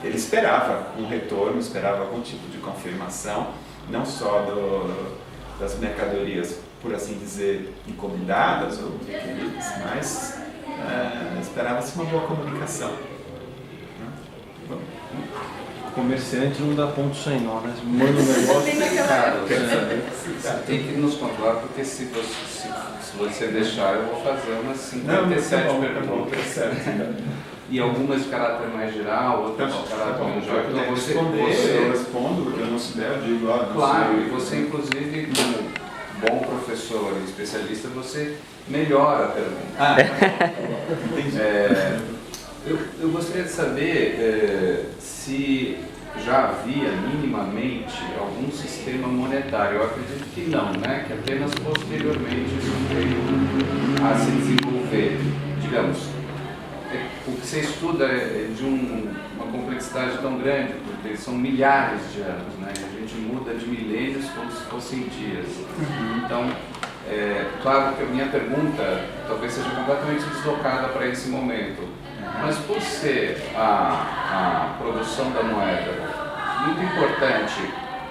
ele esperava um retorno, esperava algum tipo de confirmação, não só das mercadorias, por assim dizer, encomendadas ou requeridas, mas esperava-se uma boa comunicação. O comerciante não dá ponto sem nó, né? Manda um negócio. Cara, você tem que nos controlar, porque se você deixar, eu vou fazer umas 57 perguntas. E algumas de caráter mais geral, outras de caráter menos geral. Então eu respondo, eu não souber, eu digo, não claro, sei. e você inclusive, como bom professor e especialista, você melhora a pergunta. Entendi. Eu gostaria de saber se já havia minimamente algum sistema monetário. Eu acredito que não, né? Que apenas posteriormente isso veio a se desenvolver. Digamos, o que você estuda é de uma complexidade tão grande, porque são milhares de anos, né? E a gente muda de milênios como se fossem dias. Então, claro que a minha pergunta talvez seja completamente deslocada para esse momento, mas por ser a produção da moeda muito importante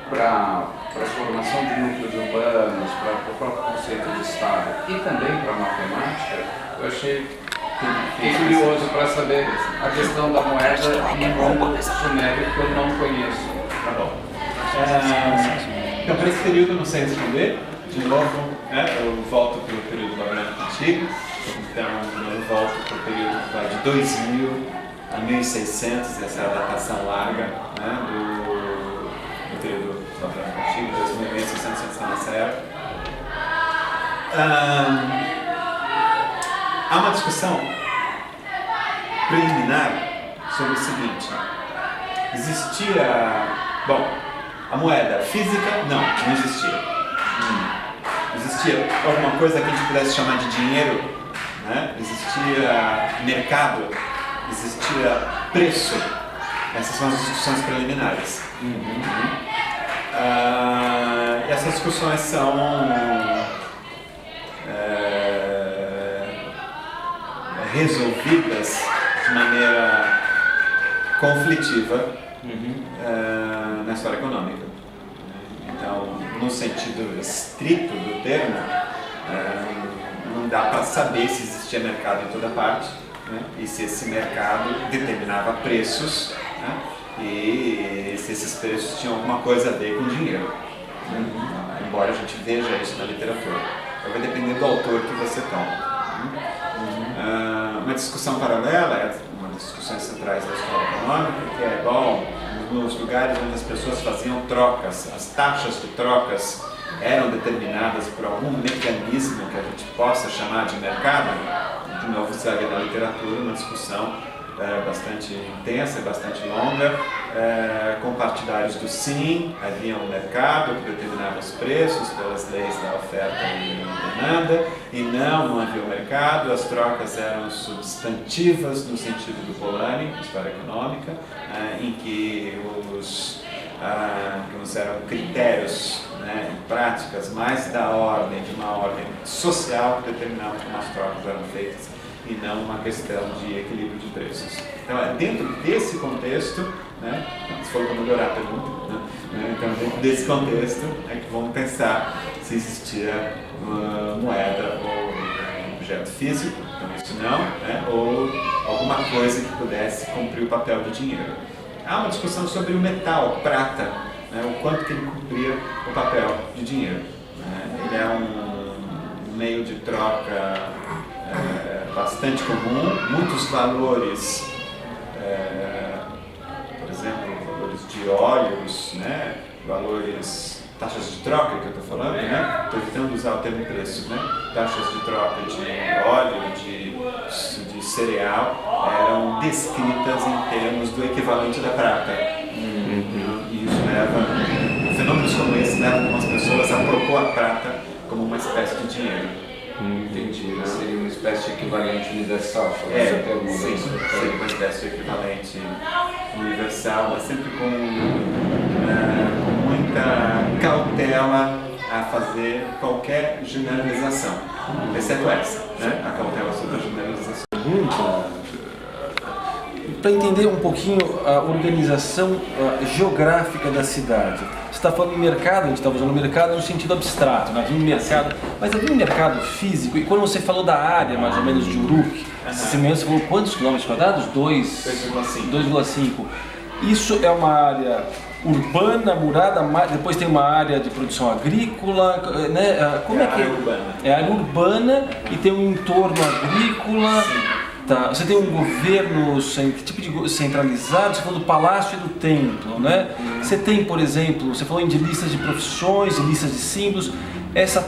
para a formação de núcleos urbanos, para o próprio conceito de Estado e também para a matemática, eu fiquei curioso para saber a questão da moeda em mundo sumérico que eu não conheço. Tá bom. Então, para esse período eu não sei responder. De novo, eu volto para o período babilônico antigo. Então, eu volto para o período que vai de 2000 a 1600, essa é a datação larga, né, do período babilônico antigo, 2000 a 1600, antes da nossa era. Há uma discussão preliminar sobre o seguinte: existia, a moeda física? Não existia. Existia alguma coisa que a gente pudesse chamar de dinheiro, né? Existia mercado, existia preço. Essas são as discussões preliminares. E essas discussões são resolvidas de maneira conflitiva na história econômica. Então, no sentido estrito do termo, não dá para saber se existia mercado em toda parte, né? E se esse mercado determinava preços, né? E se esses preços tinham alguma coisa a ver com dinheiro. Embora a gente veja isso na literatura. Vai depender do autor que você toma. Uma discussão paralela, uma das discussões centrais da história econômica, que é, nos lugares onde as pessoas faziam trocas, as taxas de trocas eram determinadas por algum mecanismo que a gente possa chamar de mercado. De novo, se havia na literatura uma discussão bastante intensa e bastante longa, com partidários do sim, havia um mercado que determinava os preços pelas leis da oferta e demanda, e não havia um mercado, as trocas eram substantivas no sentido do Polanyi, história econômica, em que eram critérios, né, e práticas mais da ordem, de uma ordem social que determinavam como as trocas eram feitas, e não uma questão de equilíbrio de preços. Então, dentro desse contexto, né, se for para melhorar a pergunta, né, então dentro desse contexto é que vamos pensar se existia moeda ou objeto físico, então isso não, né, ou alguma coisa que pudesse cumprir o papel de dinheiro. Há uma discussão sobre o metal, prata, né, o quanto que ele cumpria o papel de dinheiro. Né. Ele é um meio de troca bastante comum, muitos valores, por exemplo, valores de óleos, né, valores, taxas de troca que eu estou falando, né, estou evitando usar o termo preço, né, taxas de troca de óleo, de cereal, eram descritas em termos do equivalente da prata. E isso leva, fenômenos como esse levam algumas pessoas a propor a prata como uma espécie de dinheiro. Entendi, né? Seria uma espécie de equivalente universal. Sim, seria uma espécie de equivalente universal, mas sempre com muita cautela a fazer qualquer generalização, exceto essa, né? A cautela sobre a generalização. para entender um pouquinho a organização geográfica da cidade. Você está falando em mercado, a gente está usando mercado no sentido abstrato, né? Havia um mercado, mas havia um mercado físico, e quando você falou da área, mais ou menos, de Uruk, você falou quantos quilômetros quadrados? 2,5. Isso é uma área urbana, murada, depois tem uma área de produção agrícola, né? Como é que é? Urbana. É área urbana e tem um entorno agrícola. Tá. Você tem um governo que tipo de centralizado, você falou do palácio e do templo, né? Você tem, por exemplo, você falou de listas de profissões, de listas de símbolos, essas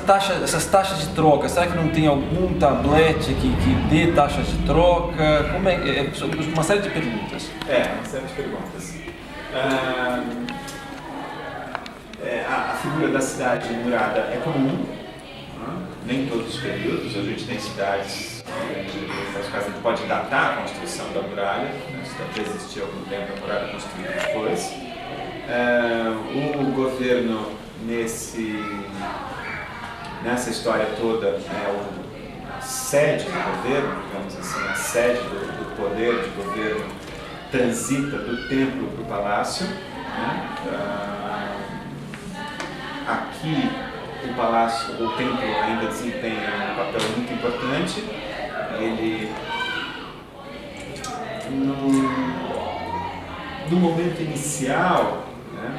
taxas de troca, será que não tem algum tablete que dê taxas de troca? Como é uma série de perguntas. Uma série de perguntas. A figura da cidade murada é comum, nem em todos os períodos. A gente tem cidades, nesse caso a gente pode datar a construção da muralha, a cidade existiu há algum tempo, a muralha construída depois. O governo nessa história toda a sede do governo, digamos assim, a sede do poder de governo transita do templo para o palácio, né? Aqui o palácio, o templo ainda desempenha um papel muito importante. Ele no momento inicial, né,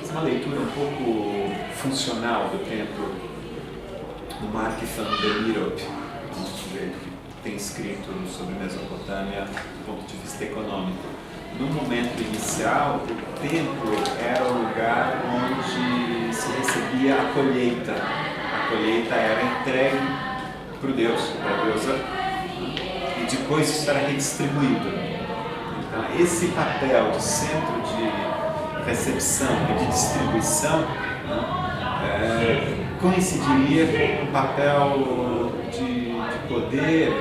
é uma leitura um pouco funcional do templo do Mark van der Mirop, um sujeito que tem escrito sobre Mesopotâmia do ponto de vista econômico. No momento inicial, o templo era o lugar onde se recebia a colheita. A colheita era entregue para o Deus, para a deusa, e depois isso era redistribuído. Então, esse papel de centro de recepção e de distribuição coincidiria com um papel de poder,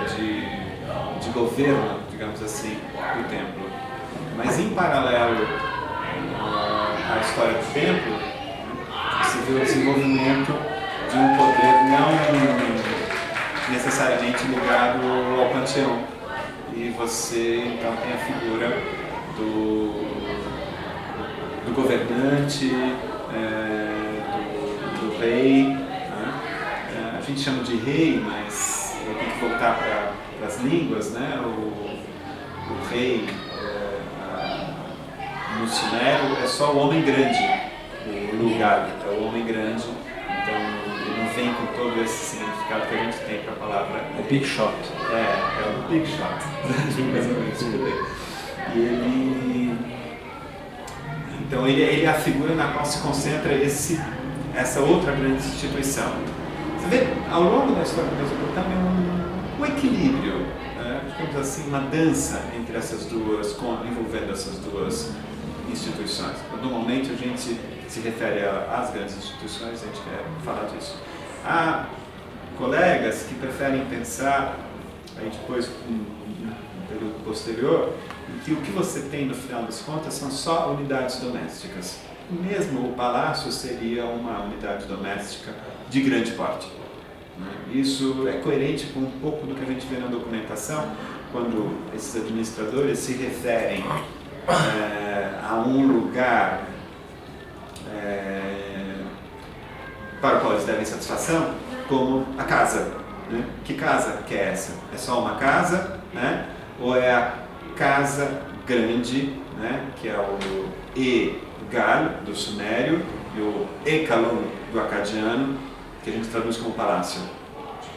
de governo, digamos assim, do templo. Mas em paralelo à história do templo, se vê o desenvolvimento de um poder não necessariamente ligado ao panteão. E você então tem a figura do governante, do rei, né? A gente chama de rei, mas eu tenho que voltar para as línguas, né? O rei no sumério é só o homem grande, o lugar é o homem grande, então ele não vem com todo esse significado que a gente tem para a palavra. O big shot. É o big shot, mais ou menos por aí. E ele é a figura na qual se concentra essa outra grande instituição. Você vê, ao longo da história da Mesopotâmia, um equilíbrio, digamos assim, uma dança entre essas duas, envolvendo essas duas instituições. Normalmente a gente se refere às grandes instituições, a gente quer falar disso. Há colegas que preferem pensar, aí depois, no período posterior, que o que você tem no final das contas são só unidades domésticas. Mesmo o palácio seria uma unidade doméstica de grande porte. Isso é coerente com um pouco do que a gente vê na documentação, quando esses administradores se referem a um lugar para o qual eles devem satisfação, como a casa. Né? Que casa que é essa? É só uma casa, né? Ou é a casa grande, né? Que é o E-Gal do sumério e o E-Kalun do acadiano, que a gente traduz como palácio.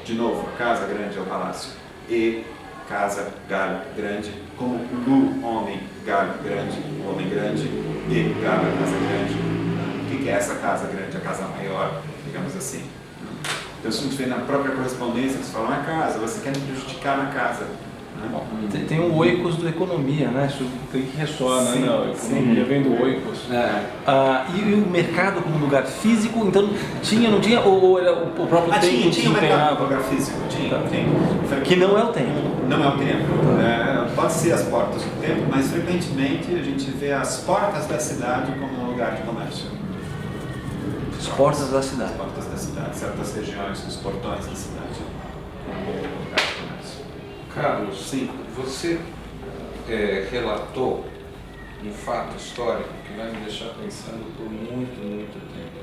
De novo, casa grande é o palácio. E casa, gal, grande, como Lu, homem, gal, grande, o homem grande, e gal, a casa grande. O que é essa casa grande? A casa maior, digamos assim. Então, se a gente vê na própria correspondência, eles falam a casa, você quer me prejudicar na casa. Tem um oikos do economia, né? Isso tem que ressoar, né? Não, economia vem do oikos. E o mercado como lugar físico, então não tinha, ou era o próprio templo que tinha mercado lugar físico, tem. Que não é o templo. Não é o templo. Pode ser as portas do templo, mas frequentemente a gente vê as portas da cidade como um lugar de comércio. As portas da cidade. As portas da cidade, certas regiões, os portões da cidade como lugar de comércio. Carlos, sim, você relatou um fato histórico que vai me deixar pensando por muito, muito tempo.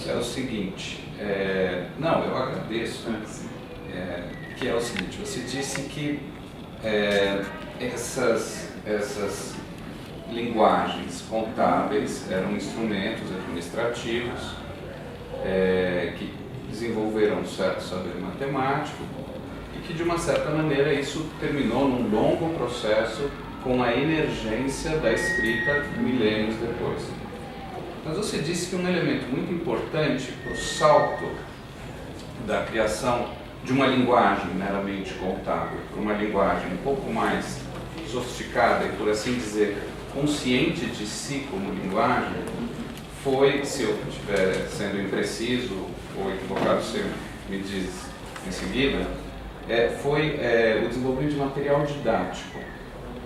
É o seguinte, não, eu agradeço, que é o seguinte, você disse que essas linguagens contábeis eram instrumentos administrativos que desenvolveram um certo saber matemático e que, de uma certa maneira, isso terminou num longo processo com a emergência da escrita milênios depois. Mas você disse que um elemento muito importante para o salto da criação de uma linguagem meramente contábil para uma linguagem um pouco mais sofisticada e, por assim dizer, consciente de si como linguagem, foi, se eu estiver sendo impreciso ou equivocado, você me diz em seguida, foi o desenvolvimento de material didático.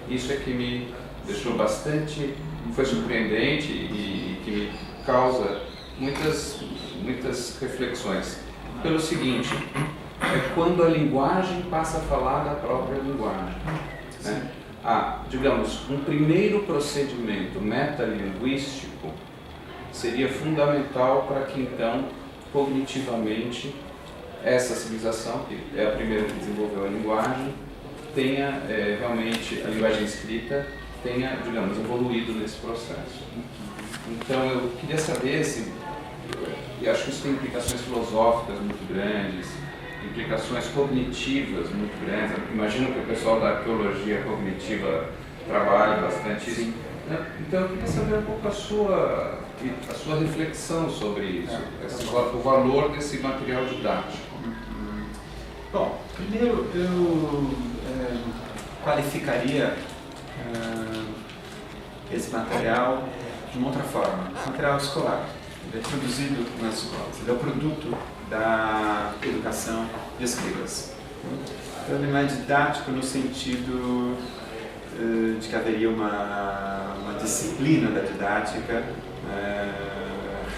Isso é que me deixou bastante, foi surpreendente e que me causa muitas reflexões. Pelo seguinte, é quando a linguagem passa a falar da própria linguagem, né? Digamos, um primeiro procedimento metalinguístico seria fundamental para que, então, cognitivamente, essa civilização, que é a primeira que desenvolveu a linguagem, tenha realmente, a linguagem escrita, tenha, digamos, evoluído nesse processo. Então, eu queria saber se, e acho que isso tem implicações filosóficas muito grandes, implicações cognitivas muito grandes. Eu imagino que o pessoal da arqueologia cognitiva trabalha bastante isso. Então, eu queria saber um pouco a sua reflexão sobre isso, o valor desse material didático. Bom, primeiro eu qualificaria esse material de uma outra forma, material escolar. Ele é produzido nas escolas, ele é o produto da educação de escribas. Então ele não é didático no sentido de que haveria uma disciplina da didática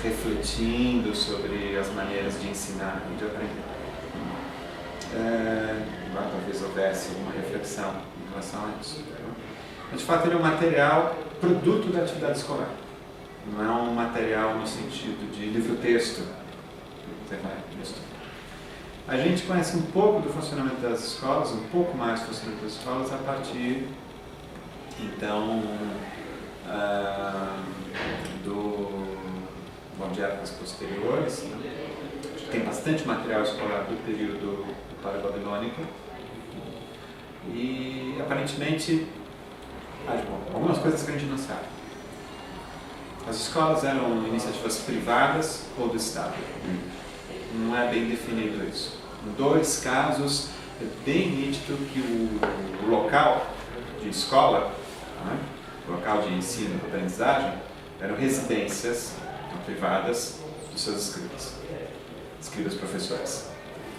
refletindo sobre as maneiras de ensinar e de aprender. Talvez houvesse alguma reflexão em relação a isso. Mas, de fato, ele é um material produto da atividade escolar. Não é um material no sentido de livro-texto. A gente conhece um pouco do funcionamento das escolas, um pouco mais do funcionamento das escolas, a partir, então, de épocas posteriores. Tem bastante material escolar do período paleobabilônico e, aparentemente, algumas coisas que a gente não sabe. As escolas eram iniciativas privadas ou do Estado. Não é bem definido isso. Em 2 casos, é bem nítido que o local de escola, o local de ensino e aprendizagem, eram residências privadas dos seus escribas professores.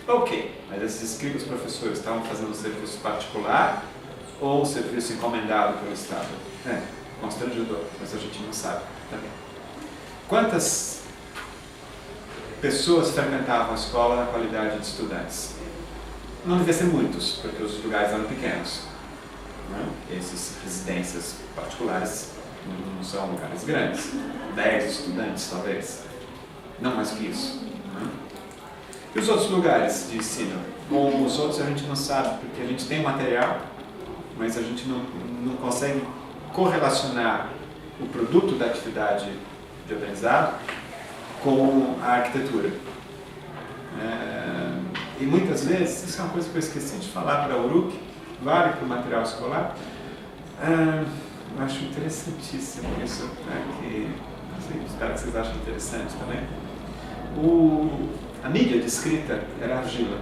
Ok, mas esses escribas professores estavam fazendo um serviço particular ou um serviço encomendado pelo Estado? Constrangedor, mas a gente não sabe também. Quantas pessoas frequentavam a escola na qualidade de estudantes? Não devia ser muitos, porque os lugares eram pequenos. Essas residências particulares não são lugares grandes. 10 estudantes, talvez. Não mais que isso. E os outros lugares de ensino? Com os outros a gente não sabe, porque a gente tem material, mas a gente não consegue correlacionar o produto da atividade de aprendizado com a arquitetura. E muitas vezes, isso é uma coisa que eu esqueci de falar para a Uruk, vale para o material escolar. Eu acho interessantíssimo isso, que espero que vocês achem interessante também. A mídia de escrita era argila,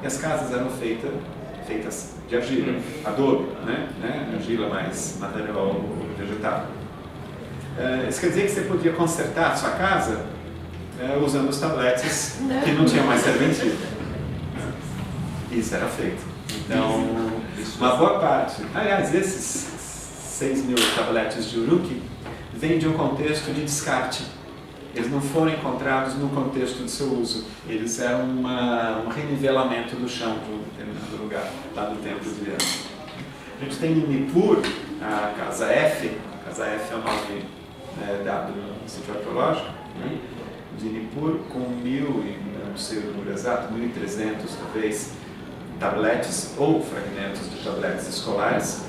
e as casas eram feitas de argila, adobe, argila mais material vegetal. Isso quer dizer que você podia consertar a sua casa usando os tabletes que não tinham mais serventia. Isso era feito. Então, uma boa parte, aliás, esses 6.000 tabletes de Uruk vêm de um contexto de descarte. Eles não foram encontrados no contexto de seu uso. Eles eram um renivelamento do chão de um determinado lugar, lá do templo de Viana. A gente tem em Nippur a Casa F. A Casa F é o nome dado no sítio arqueológico, né? De Nippur, com 1.000, eu não sei o número exato, 1.300 talvez, tabletes ou fragmentos de tabletes escolares,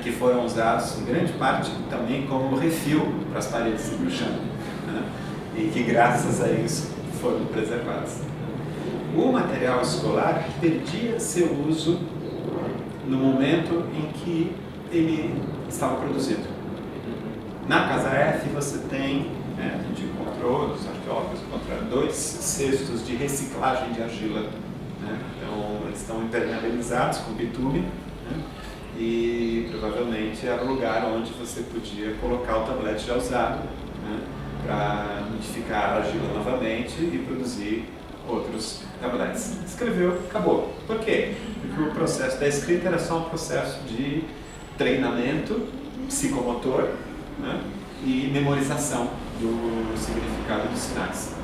que foram usados em grande parte também como refil para as paredes do chão, né? E que graças a isso foram preservados. O material escolar perdia seu uso no momento em que ele estava produzido. Na Casa F você tem, a gente encontrou, os arqueólogos encontraram 2 cestos de reciclagem de argila, né? Então eles estão impermeabilizados com bitume, né? E provavelmente era o lugar onde você podia colocar o tablete já usado, né? Para modificar a argila novamente e produzir outros tabletes. Escreveu, acabou. Por quê? Porque o processo da escrita era só um processo de treinamento psicomotor, né? E memorização do significado dos sinais.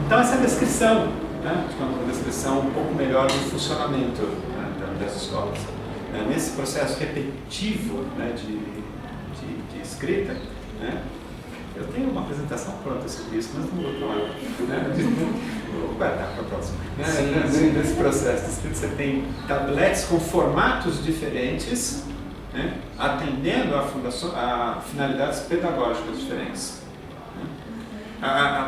Então essa é a descrição, né? Uma descrição um pouco melhor do funcionamento, né, das escolas. Nesse processo repetitivo, né, de escrita, né? Eu tenho uma apresentação pronta sobre isso, mas não vou falar, né? Vou guardar para a próxima. Nesse processo de escrita você tem tabletes com formatos diferentes, né, atendendo a finalidades pedagógicas diferentes.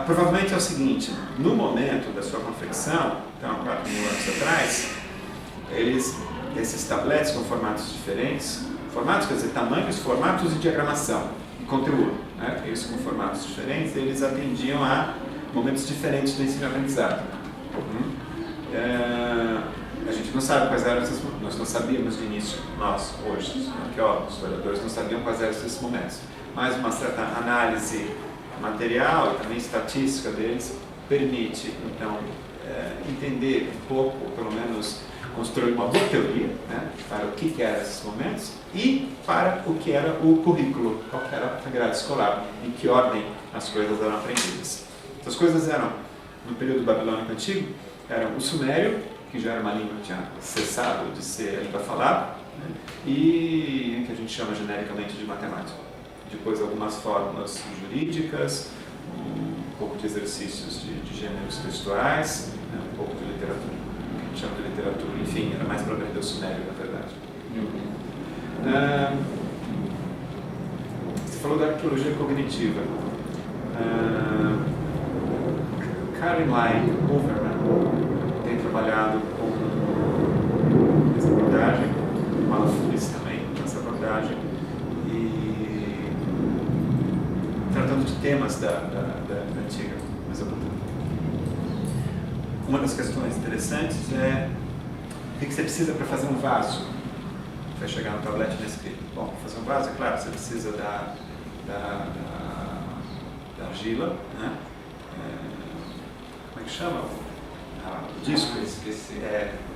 Provavelmente é o seguinte: no momento da sua confecção, então 4.000 anos atrás, esses tabletes com formatos diferentes, formatos quer dizer tamanhos, formatos e diagramação e conteúdo, né, isso com formatos diferentes, eles atendiam a momentos diferentes do ensino-aprendizado. A gente não sabe quais eram esses momentos, nós não sabíamos de início, nós, hoje, os arqueólogos, historiadores, não sabiam quais eram esses momentos, mas uma certa análise material e também estatística deles permite, então, entender um pouco, pelo menos construir uma boa teoria, né, para o que eram esses momentos e para o que era o currículo, qual que era a grade escolar, em que ordem as coisas eram aprendidas. As coisas eram, no período babilônico antigo, eram o sumério, que já era uma língua que tinha cessado de ser a língua falada, né, e que a gente chama genericamente de matemática. Depois algumas fórmulas jurídicas, um pouco de exercícios de gêneros textuais, né, um pouco de literatura, que a gente chama de literatura, enfim, era mais para aprender o sumério, na verdade. Você falou da arqueologia cognitiva. Karen Lai Overman tem trabalhado com essa abordagem, o Alafuris também com essa abordagem, e tratando de temas da antiga Mesopotâmia. Uma das questões interessantes é o que você precisa para fazer um vaso. Vai chegar no tablete na escrita. Bom, para fazer um vaso, é claro, você precisa da argila, né? Como é que chama? O disco? Esqueci.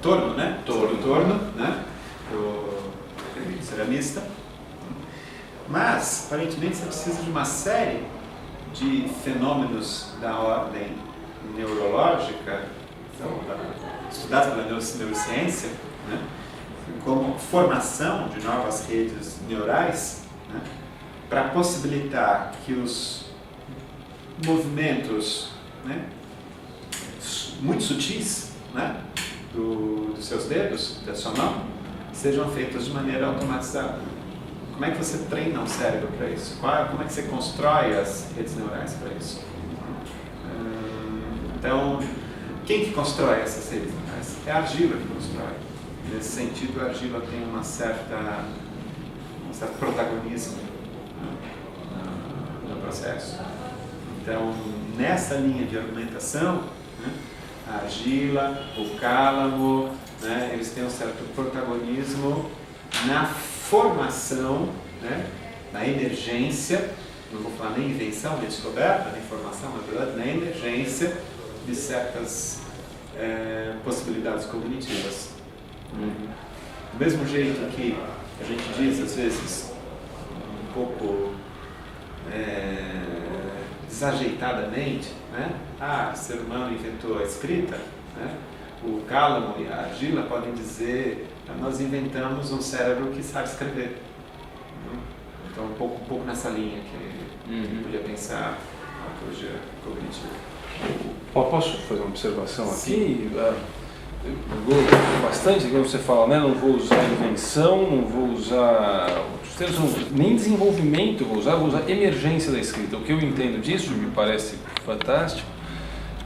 Torno, né? Torno, né? Do ceramista. Mas, aparentemente, você precisa de uma série de fenômenos da ordem neurológica, estudados pela neurociência, né, como formação de novas redes neurais, né, para possibilitar que os movimentos, né, muito sutis, né, dos seus dedos, da sua mão, sejam feitos de maneira automatizada. Como é que você treina o cérebro para isso? Como é que você constrói as redes neurais para isso? Então, quem que constrói essas redes neurais? É a argila que constrói. Nesse sentido, a argila tem um certo protagonismo, né, no processo. Então, nessa linha de argumentação, né, a argila, o cálamo, né, eles têm um certo protagonismo na formação, né, na emergência, não vou falar nem invenção, nem descoberta, nem formação, na verdade, na emergência de certas possibilidades cognitivas. Do mesmo jeito que a gente diz, às vezes, um pouco desajeitadamente, né? O ser humano inventou a escrita, né? o cálamo e a argila podem dizer: nós inventamos um cérebro que sabe escrever. Então, um pouco nessa linha que eu podia pensar a arqueologia cognitiva. Posso fazer uma observação Sim. aqui? Eu gosto bastante, como você fala, né? Não vou usar invenção, não vou usar outros termos, nem desenvolvimento, vou usar emergência da escrita. O que eu entendo disso, me parece fantástico,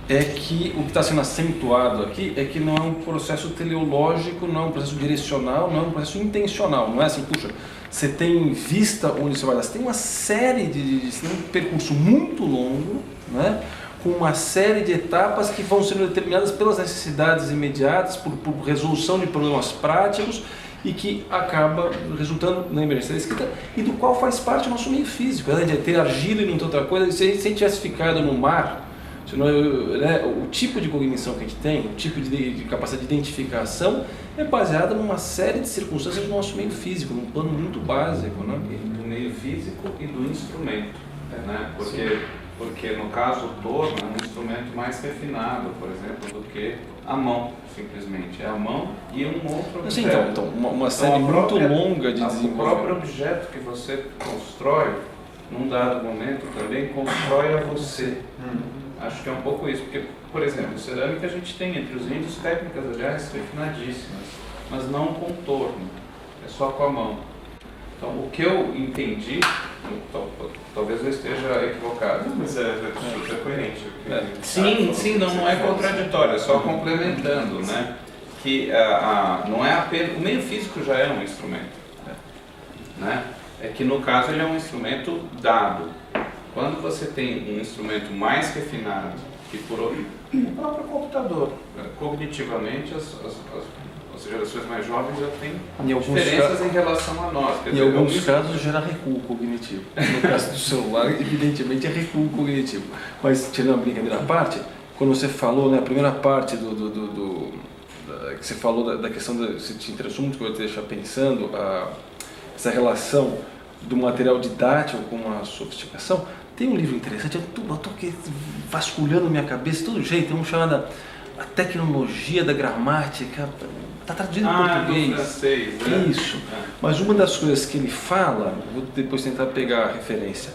é que o que está sendo acentuado aqui é que não é um processo teleológico, não é um processo direcional, não é um processo intencional. Não é assim, puxa, você tem em vista onde você vai dar. Você tem uma série você tem um percurso muito longo, né? Com uma série de etapas que vão sendo determinadas pelas necessidades imediatas, por resolução de problemas práticos e que acaba resultando na emergência da escrita e do qual faz parte o nosso meio físico, né? De ter argila e não ter outra coisa. Se a gente tivesse ficado no mar, né, o tipo de cognição que a gente tem, o tipo de capacidade de identificação é baseado numa série de circunstâncias do nosso meio físico, num plano muito básico, né? Do meio físico e do instrumento, né? Porque no caso o torno é um instrumento mais refinado, por exemplo, do que a mão, simplesmente. É a mão e um outro objeto. Sim, então uma série muito longa de desenvolvimento. O próprio objeto que você constrói, num dado momento, também constrói a você. Acho que é um pouco isso, porque, por exemplo, cerâmica a gente tem entre os índios técnicas, aliás, refinadíssimas, mas não com torno, é só com a mão. Então, o que eu entendi, talvez eu esteja equivocado. Mas é coerente. Sim, não é contraditório, é só complementando, né? Que não é apenas, o meio físico já é um instrumento, né? É que no caso ele é um instrumento dado. Quando você tem um instrumento mais refinado, que o próprio computador, cognitivamente as gerações mais jovens já têm diferenças em relação a nós. Em alguns casos gera recuo cognitivo. No caso do celular, evidentemente é recuo cognitivo. Mas, tirando a brincadeira à parte, quando você falou, né, a primeira parte que você falou da questão, você te interessou muito, que eu vou te deixar pensando, essa relação do material didático com a sofisticação. Tem um livro interessante, eu estou aqui vasculhando minha cabeça de todo jeito, tem um chamado A Tecnologia da Gramática, está traduzido em português. Francês, né? Isso. Mas uma das coisas que ele fala, vou depois tentar pegar a referência,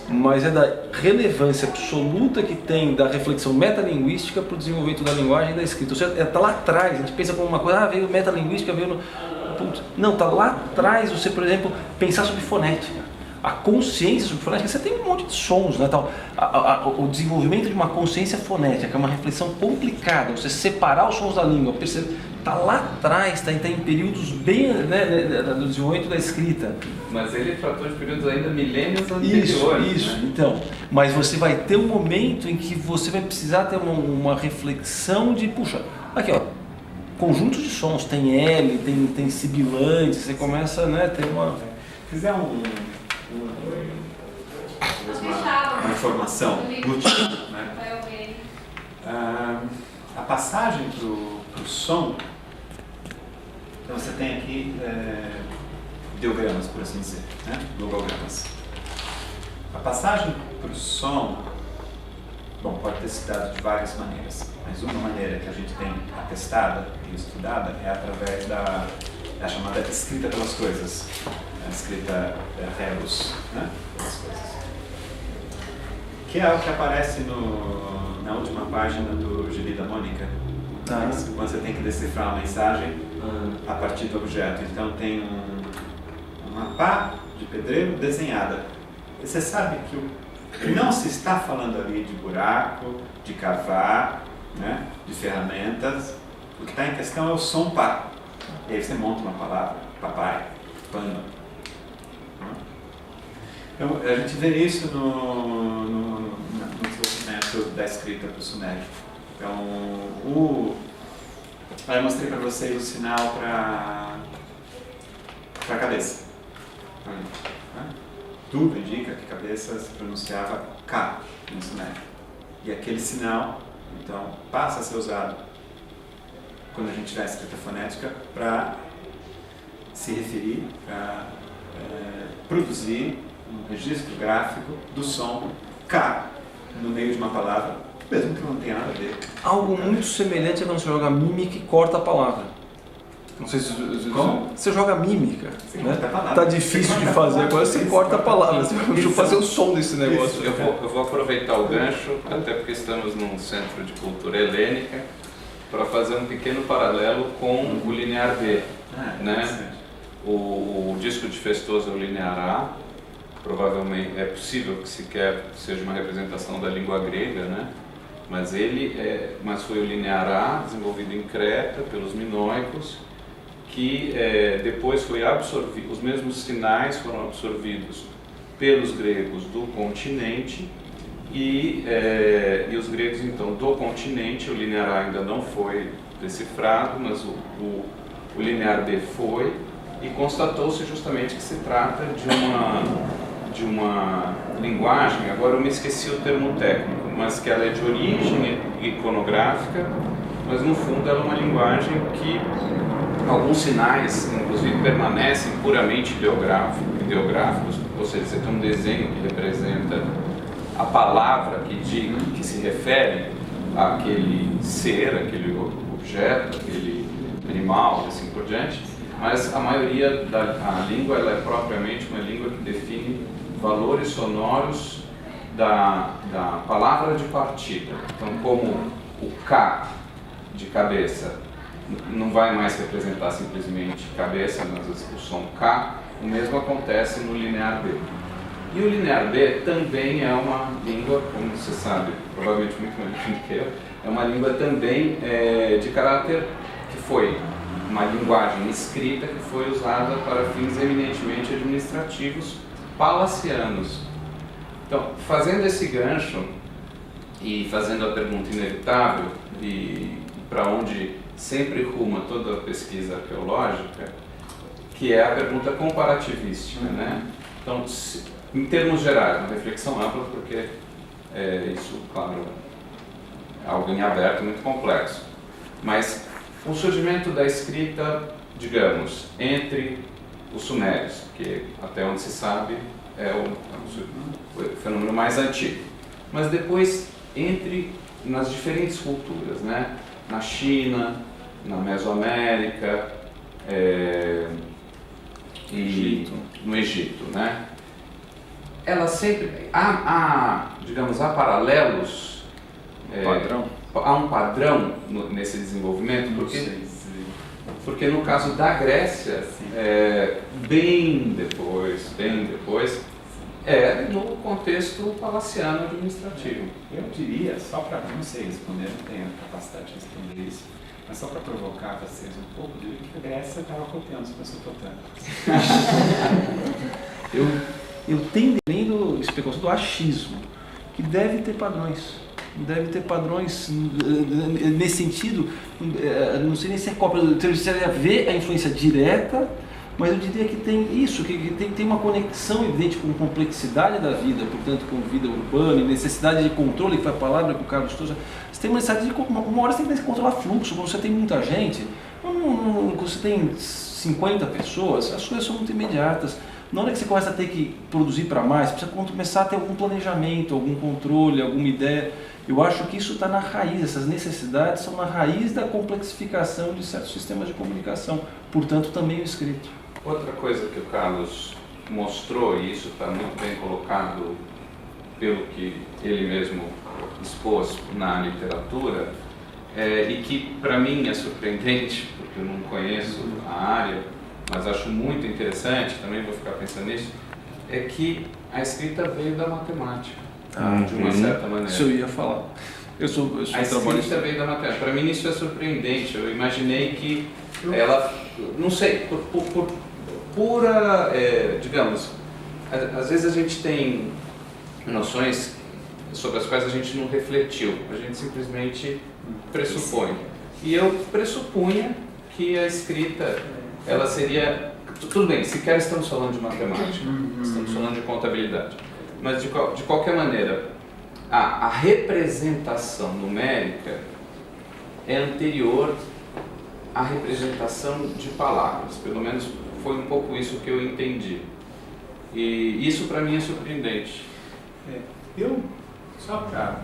mas é da relevância absoluta que tem da reflexão metalinguística para o desenvolvimento da linguagem e da escrita. Ou seja, está lá atrás, a gente pensa como uma coisa, veio metalinguística, veio no... Não, está lá atrás você, por exemplo, pensar sobre fonética. A consciência sobre fonética, você tem um monte de sons, né, tal. O desenvolvimento de uma consciência fonética, que é uma reflexão complicada, você separar os sons da língua, está lá atrás, está em períodos bem, né, do desenvolvimento da escrita. Mas ele tratou de períodos ainda milênios anteriores. Isso, né? Então, mas você vai ter um momento em que você vai precisar ter uma reflexão de, puxa, aqui ó, conjuntos de sons, tem L, tem sibilantes, você começa, né, ter uma... Se fizer uma informação útil, né? A passagem para o som, então você tem aqui ideogramas, por assim dizer, né? Logogramas. A passagem para o som, bom, pode ter se dado de várias maneiras, mas uma maneira que a gente tem atestada e estudada é através da chamada escrita pelas coisas, a escrita rebus, né? Pelas coisas. Que é o que aparece na última página do Gibi da Mônica, quando você tem que decifrar uma mensagem a partir do objeto. Então tem uma pá de pedreiro desenhada. E você sabe que não se está falando ali de buraco, de cavar, né? De ferramentas. O que está em questão é o som pá. E aí você monta uma palavra, papai, pano. Então, a gente vê isso no desenvolvimento da escrita para o sumério. Então, eu mostrei para vocês o sinal para a cabeça. Tudo indica que cabeça se pronunciava K no sumério. E aquele sinal, então, passa a ser usado quando a gente tiver a escrita fonética para se referir, para produzir um registro gráfico do som K no meio de uma palavra Mesmo que não tenha nada a ver. Algo muito semelhante é quando você joga mímica e corta a palavra. Não sei se Como? você joga mímica, Sim, né? corta a palavra. Tá difícil de fazer, agora você corta a palavra. Deixa eu fazer o som desse negócio. Eu vou aproveitar o gancho, até porque estamos num centro de cultura helênica, para fazer um pequeno paralelo com o linear B. Né? O disco de Festoso é o linear A, provavelmente é possível que sequer seja uma representação da língua grega, né? Mas foi o linear A, desenvolvido em Creta pelos minoicos, que depois foi absorvido, os mesmos sinais foram absorvidos pelos gregos do continente e os gregos então do continente, o linear A ainda não foi decifrado, mas o linear B foi, e constatou-se justamente que se trata de uma linguagem, agora eu me esqueci o termo técnico, mas que ela é de origem iconográfica, mas no fundo ela é uma linguagem que alguns sinais, inclusive, permanecem puramente ideográficos, ou seja, você tem um desenho que representa a palavra que se refere àquele ser, aquele objeto, aquele animal, assim por diante, mas a maioria da língua ela é propriamente uma língua que define valores sonoros da palavra de partida. Então, como o K de cabeça não vai mais representar simplesmente cabeça, mas o som K, o mesmo acontece no linear B. E o linear B também é uma língua, como você sabe, provavelmente muito melhor do que eu, é uma língua também de caráter que foi uma linguagem escrita que foi usada para fins eminentemente administrativos palacianos. Então, fazendo esse gancho e fazendo a pergunta inevitável e para onde sempre ruma toda a pesquisa arqueológica, que é a pergunta comparativística, né? Então, em termos gerais, uma reflexão ampla, porque isso, claro, é algo em aberto, muito complexo. Mas o surgimento da escrita, digamos, entre os sumérios, que até onde se sabe é o fenômeno mais antigo, mas depois nas diferentes culturas, né? Na China, na Mesoamérica e no Egito, né? Ela sempre digamos, há paralelos, há um padrão nesse desenvolvimento, porque no caso da Grécia, bem depois, no contexto palaciano administrativo. Eu diria, só para, não sei responder, não tenho a capacidade de responder isso, mas só para provocar vocês um pouco, eu diria que a Grécia estava copiando os mesopotâmicos. Eu tenho lendo especulação do achismo, que deve ter padrões. Deve ter padrões nesse sentido, não sei nem se é cópia, eu precisaria ver a influência direta, mas eu diria que tem isso, que tem uma conexão evidente com complexidade da vida, portanto com vida urbana e necessidade de controle, que foi a palavra que o Carlos trouxe. Você tem uma necessidade de, uma hora você tem que controlar fluxo, quando você tem muita gente, quando você tem 50 pessoas, as coisas são muito imediatas. Na hora que você começa a ter que produzir para mais, precisa começar a ter algum planejamento, algum controle, alguma ideia. Eu acho que isso está na raiz, essas necessidades são na raiz da complexificação de certos sistemas de comunicação, portanto também o escrito. Outra coisa que o Carlos mostrou, e isso está muito bem colocado pelo que ele mesmo expôs na literatura, e que para mim é surpreendente, porque eu não conheço a área, mas acho muito interessante, também vou ficar pensando nisso, é que a escrita veio da matemática, de uma certa maneira. Isso eu ia falar. Eu sou a escrita veio da matemática. Para mim isso é surpreendente. Eu imaginei que ela, não sei, por pura, digamos, às vezes a gente tem noções sobre as quais a gente não refletiu, a gente simplesmente pressupõe. E eu pressupunha que a escrita, ela seria, tudo bem, sequer estamos falando de matemática, estamos falando de contabilidade, mas de qualquer maneira, a representação numérica é anterior à representação de palavras, pelo menos foi um pouco isso que eu entendi. E isso para mim é surpreendente. Eu, só para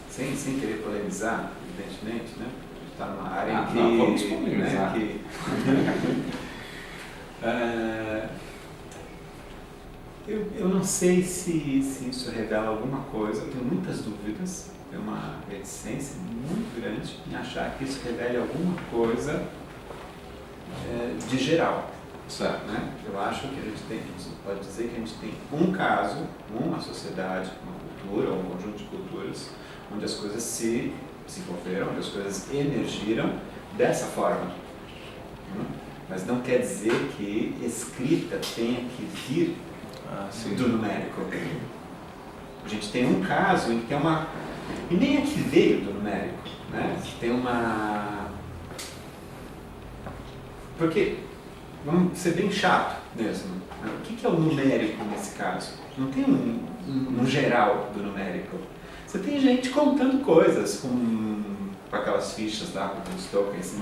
sem querer polemizar, evidentemente, né? Está numa área em que... Não, vamos polemizar. Eu não sei se isso revela alguma coisa, eu tenho muitas dúvidas, tenho uma reticência muito grande em achar que isso revele alguma coisa de geral. Certo. Né? Eu acho que a gente pode dizer que a gente tem um caso, uma sociedade, uma cultura, um conjunto de culturas, onde as coisas se desenvolveram, onde as coisas emergiram dessa forma. Mas não quer dizer que escrita tenha que vir do numérico. A gente tem um caso em que tem uma... E nem é que veio do numérico, né? Tem uma... Porque, vamos ser bem chato mesmo, né? O que é o numérico nesse caso? Não tem um geral do numérico. Você tem gente contando coisas com aquelas fichas lá, com os tokens.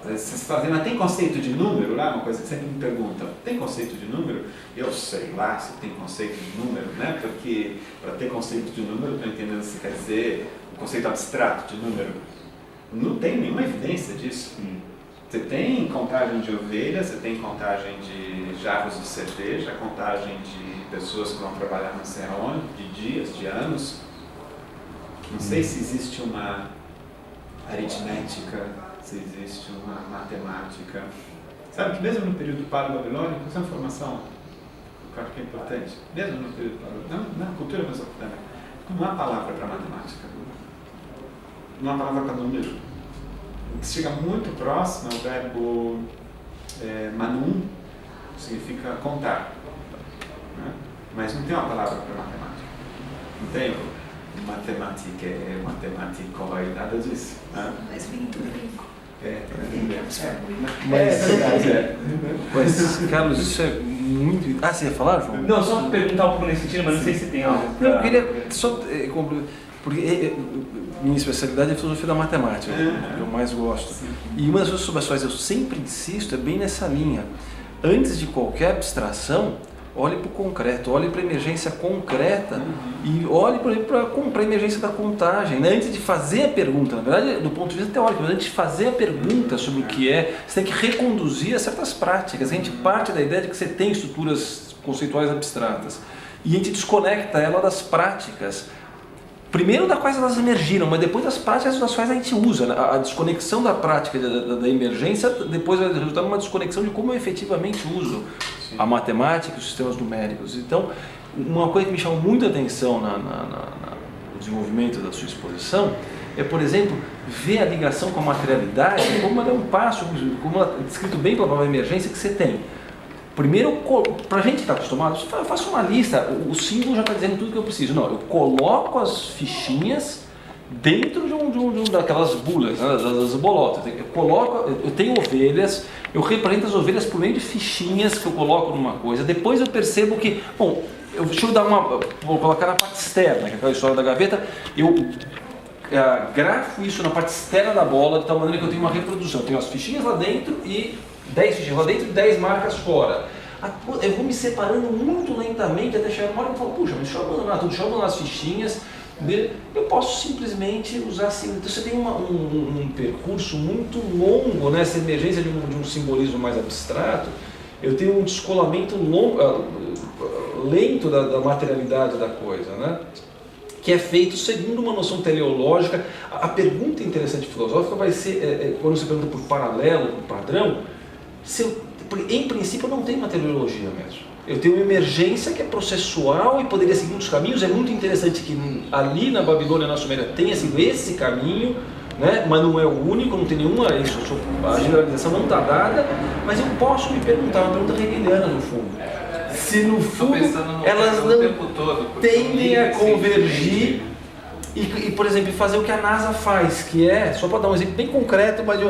Vocês falam, mas tem conceito de número lá? Uma coisa que sempre me perguntam. Tem conceito de número? Eu sei lá se tem conceito de número, né? Porque para ter conceito de número, estou entendendo se quer dizer um conceito abstrato de número. Não tem nenhuma evidência disso. Você tem contagem de ovelhas, você tem contagem de jarros de cerveja, contagem de pessoas que vão trabalhar não sei aonde, de dias, de anos. Não sei se existe uma aritmética, se existe uma matemática. Sabe que mesmo no período paro-babilônico, essa é uma informação que eu acho que é importante, mesmo no período paro-babilônico, na cultura mesopotâmica, não há palavra para matemática, não há palavra para número. O que chega muito próximo é o verbo manum, que significa contar, né? Mas não tem uma palavra para matemática, não tem matemática, matemático e nada disso. Né? Mas vem do grego. Mas, Carlos, isso é muito... você ia falar, João? Não, só perguntar um pouco nesse sentido, mas não sei se tem algo. Não, eu queria só... Porque minha especialidade é a filosofia da matemática, que eu mais gosto. E uma das coisas sobre as quais eu sempre insisto é bem nessa linha. Antes de qualquer abstração, olhe para o concreto, olhe para a emergência concreta e olhe, por exemplo, para a emergência da contagem. Né? Antes de fazer a pergunta, na verdade, do ponto de vista teórico, mas antes de fazer a pergunta sobre o que é, você tem que reconduzir a certas práticas. A gente parte da ideia de que você tem estruturas conceituais abstratas e a gente desconecta ela das práticas. Primeiro das quais elas emergiram, mas depois das práticas das quais a gente usa. Né? A desconexão da prática da emergência depois vai resultar numa desconexão de como eu efetivamente uso a matemática e os sistemas numéricos. Então, uma coisa que me chamou muita atenção no desenvolvimento da sua exposição é, por exemplo, ver a ligação com a materialidade, como ela é um passo, como ela é descrito bem pela palavra emergência que você tem. Primeiro, para a gente estar acostumado, eu faço uma lista, o símbolo já está dizendo tudo que eu preciso. Não, eu coloco as fichinhas dentro daquelas bulas, né, das bolotas. Eu tenho ovelhas, eu represento as ovelhas por meio de fichinhas que eu coloco numa coisa. Depois eu percebo que, deixa eu vou colocar na parte externa, que é aquela história da gaveta, eu grafo isso na parte externa da bola, de tal maneira que eu tenho uma reprodução. Eu tenho as fichinhas lá dentro e 10 fichinhas lá dentro e 10 marcas fora. Eu vou me separando muito lentamente até chegar uma hora que eu falo, puxa, mas deixa eu abandonar tudo, deixa eu abandonar as fichinhas. Eu posso simplesmente usar assim. Então você tem um percurso muito longo nessa emergência de um simbolismo mais abstrato. Eu tenho um descolamento lento da materialidade da coisa, né? Que é feito segundo uma noção teleológica. A pergunta interessante filosófica vai ser, quando você pergunta por paralelo, por padrão, em princípio eu não tenho uma teleologia mesmo. Eu tenho uma emergência que é processual e poderia seguir outros caminhos. É muito interessante que ali na Babilônia, na Suméria, tenha sido esse caminho, né? Mas não é o único, não tem nenhuma... A generalização não está dada, mas eu posso me perguntar, uma pergunta hegeliana no fundo. Se no fundo elas não tendem a convergir e, por exemplo, fazer o que a NASA faz, que é, só para dar um exemplo bem concreto, mas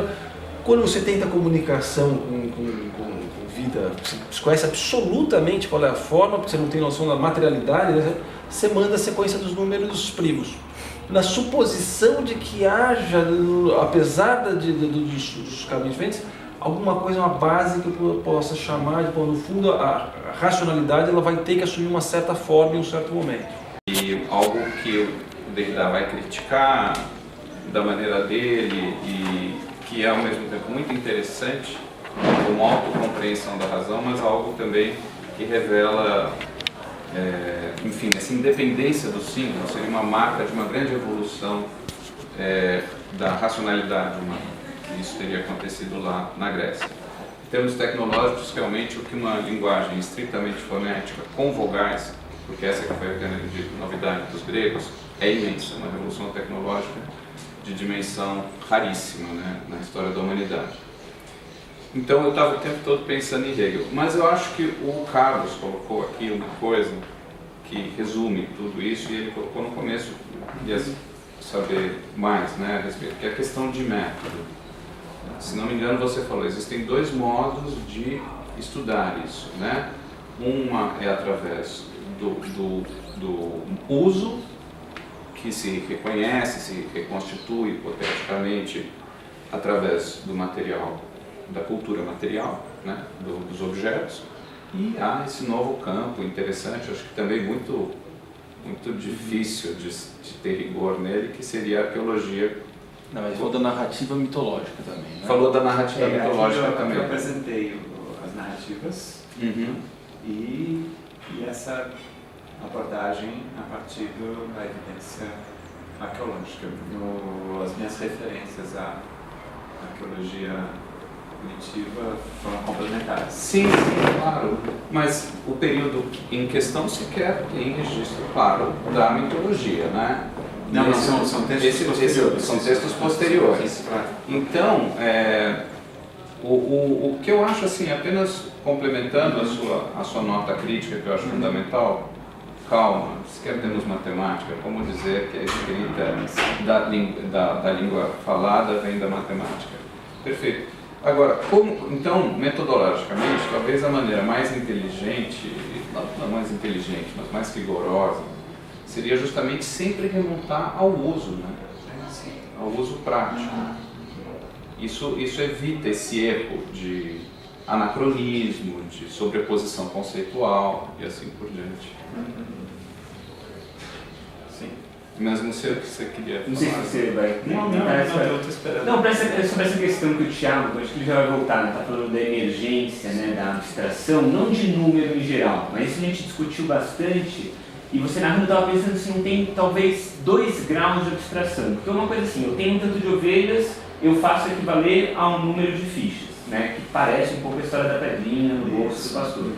quando você tenta comunicação com vida, você conhece absolutamente qual é a forma, porque você não tem noção da materialidade, né? Você manda a sequência dos números primos. Na suposição de que haja, apesar dos caminhos diferentes, alguma coisa, uma base que eu possa chamar de, no fundo, a racionalidade ela vai ter que assumir uma certa forma em um certo momento. E algo que o Derrida vai criticar da maneira dele e que é ao mesmo tempo muito interessante, como autocompreensão da razão, mas algo também que revela, enfim, essa independência do símbolo seria uma marca de uma grande evolução da racionalidade humana, que isso teria acontecido lá na Grécia. Em termos tecnológicos, realmente, o que uma linguagem estritamente fonética, com vogais, porque essa que foi a grande novidade dos gregos, é imensa, uma revolução tecnológica de dimensão raríssima, né, na história da humanidade. Então eu estava o tempo todo pensando em Hegel, mas eu acho que o Carlos colocou aqui uma coisa que resume tudo isso, e ele colocou no começo, queria saber mais, né, a respeito, que é a questão de método. Se não me engano, você falou, existem dois modos de estudar isso, né? Uma é através do uso, que se reconhece, se reconstitui hipoteticamente através do material, da cultura material, né? Dos objetos, e há esse novo campo interessante, acho que também muito difícil de ter rigor nele, que seria a arqueologia. Não, mas falou da narrativa mitológica também, né? Falou da narrativa mitológica também. Eu apresentei as narrativas e essa abordagem a partir da evidência arqueológica. As minhas referências à arqueologia cognitiva foram complementares. Sim, claro. Mas o período em questão sequer tem registro claro da mitologia, né? Não, são textos posteriores. São textos posteriores. Então, o que eu acho, assim, apenas complementando a sua nota crítica, que eu acho fundamental, calma, sequer temos matemática, como dizer que a escrita da língua falada vem da matemática? Perfeito. Agora, então, metodologicamente, talvez a maneira mais inteligente, não mais inteligente, mas mais rigorosa, seria justamente sempre remontar ao uso, né? Ao uso prático. Isso evita esse erro de anacronismo, de sobreposição conceitual e assim por diante. Sim. Mas não sei o que você queria falar. Não sei se você vai... Não, eu estou esperando. Não, sobre essa questão que o Thiago, acho que ele já vai voltar, né? Está falando da emergência, né? Da abstração, não de número em geral, mas isso a gente discutiu bastante. E você narrando estava pensando se não tem talvez 2 graus de abstração. Porque é uma coisa assim, eu tenho um tanto de ovelhas, eu faço equivaler a um número de fichas, né? Que parece um pouco a história da pedrinha no bolso do pastor.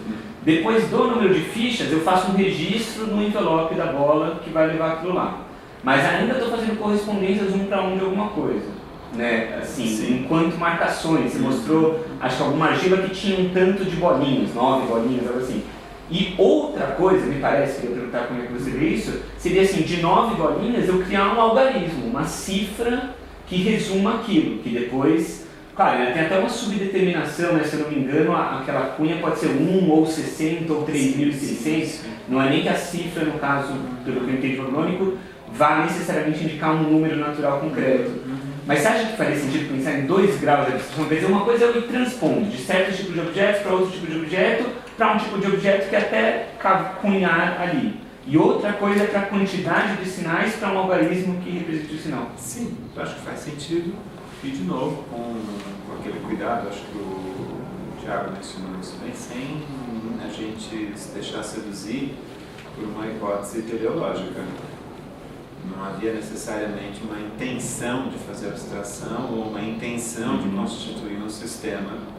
Depois do número de fichas, eu faço um registro no envelope da bola que vai levar aquilo lá. Mas ainda estou fazendo correspondências 1 para 1 de alguma coisa, né? Assim, enquanto marcações. Você mostrou, acho que alguma argila que tinha um tanto de bolinhas, 9 bolinhas, algo assim. E outra coisa, me parece, que eu ia perguntar como é que você vê isso, seria assim, de 9 bolinhas eu criar um algarismo, uma cifra que resuma aquilo, que depois, claro, tem até uma subdeterminação, né, se eu não me engano, aquela cunha pode ser 1 ou 60 ou 3.600, não é nem que a cifra, no caso, pelo que eu entendi do orgânico, vá necessariamente indicar um número natural concreto. Mas você acha que faria sentido pensar em 2 graus de abstração? Quer dizer, uma coisa é eu ir transpondo de certo tipo de objeto para outro tipo de objeto, para um tipo de objeto que até cunhar ali. E outra coisa é para a quantidade de sinais para um algarismo que represente o sinal. Sim, eu acho que faz sentido. E de novo, com aquele cuidado, acho que o Thiago mencionou isso bem, sem a gente se deixar seduzir por uma hipótese teleológica. Não havia necessariamente uma intenção de fazer abstração ou uma intenção de constituir um sistema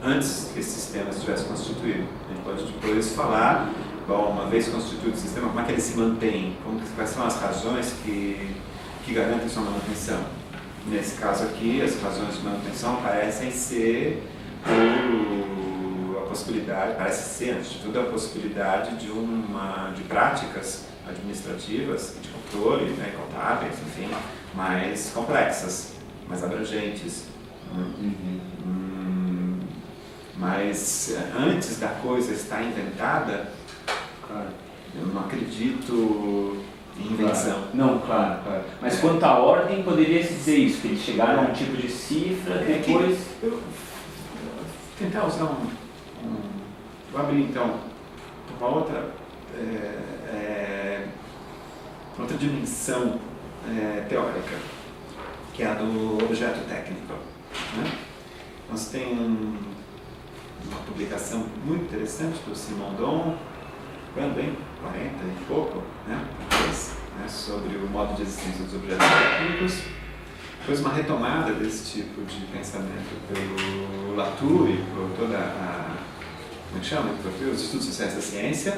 antes que esse sistema estivesse constituído. A gente pode depois falar, bom, uma vez constituído o sistema, como é que ele se mantém? Quais são as razões que garantem sua manutenção? Nesse caso aqui, as razões de manutenção parecem ser a possibilidade, parece ser, antes de tudo, a possibilidade de práticas administrativas, de controle, né, contábeis, enfim, mais complexas, mais abrangentes. Mas antes da coisa estar inventada, eu não acredito em invenção. Claro. Não, claro. Mas quanto à ordem, poderia se dizer isso, que eles chegaram a um tipo de cifra, depois... Eu tentar usar vou abrir então uma outra outra dimensão teórica, que é a do objeto técnico. Né? Nós temos uma publicação muito interessante do Simondon, quando em 40 e pouco, né, sobre o modo de existência dos objetos técnicos. Depois uma retomada desse tipo de pensamento pelo Latour e por toda a... como é que chama? Os estudos sociais da ciência.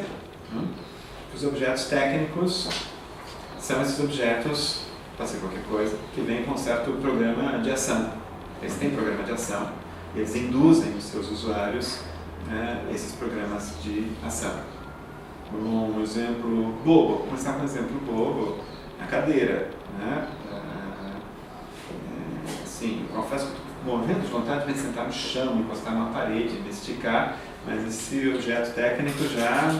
Os objetos técnicos são esses objetos, pode ser qualquer coisa, que vêm com um certo programa de ação. Eles têm programa de ação, e eles induzem os seus usuários esses programas de ação. Um exemplo bobo, vou começar com um exemplo bobo, a cadeira. Né? Assim, eu confesso que estou morrendo de vontade de me sentar no chão, me encostar numa parede, me esticar, mas esse objeto técnico já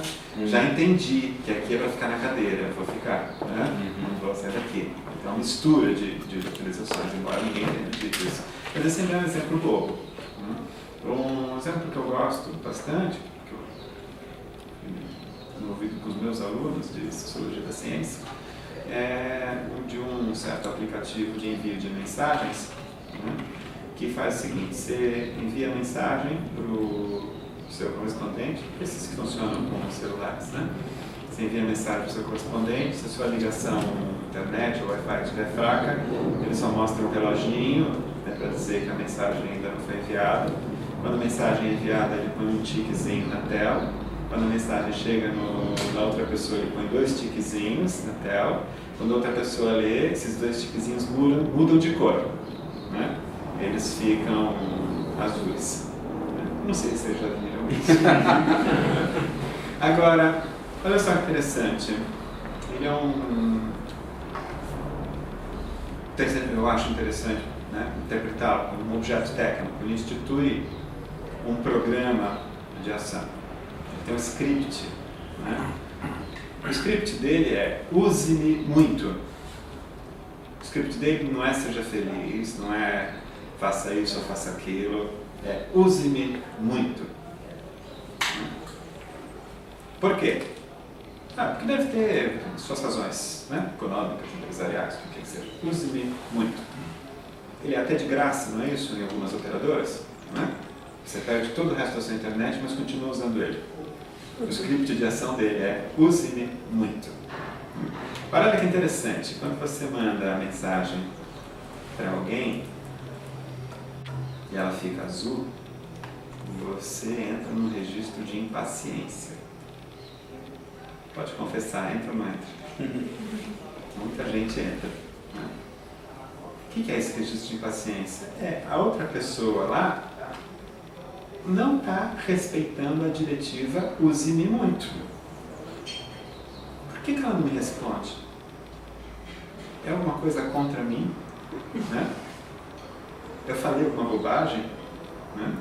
entendi que aqui é para ficar na cadeira, eu vou ficar, né? Não vou sair daqui. Então, mistura de utilizações, embora ninguém tenha dito isso. Mas esse é um exemplo bobo. Um exemplo que eu gosto bastante, que eu ouvido com os meus alunos de Sociologia da Ciência, é o de um certo aplicativo de envio de mensagens, né, que faz o seguinte: você envia a mensagem para o seu correspondente, esses que funcionam com os celulares, né? Você envia a mensagem para o seu correspondente, se a sua ligação internet ou Wi-Fi estiver fraca, ele só mostra um reloginho, né, para dizer que a mensagem ainda não foi enviada. Quando a mensagem é enviada, ele põe um tiquezinho na tela. Quando a mensagem chega na outra pessoa, ele põe 2 tiquezinhos na tela. Quando a outra pessoa lê, esses 2 tiquezinhos mudam de cor, né? Eles ficam azuis. Não sei se vocês já viram isso. Agora, olha só que interessante. Ele é eu acho interessante, né, interpretá-lo como um objeto técnico. Ele institui um programa de ação. Ele tem um script. Né? O script dele é use-me muito. O script dele não é seja feliz, não é faça isso ou faça aquilo. É use-me muito. Por quê? Porque deve ter suas razões, né? Econômicas, empresariais, o que seja. Use-me muito. Ele é até de graça, não é isso? Em algumas operadoras. Né? Você perde todo o resto da sua internet, mas continua usando ele. O script de ação dele é use-me muito. Olha que interessante. Quando você manda a mensagem para alguém e ela fica azul, você entra num registro de impaciência. Pode confessar, entra ou não entra? Muita gente entra. Né? O que é esse registro de impaciência? A outra pessoa lá não está respeitando a diretiva use-me muito. Por que ela não me responde? É alguma coisa contra mim? Né? Eu falei alguma bobagem? Né?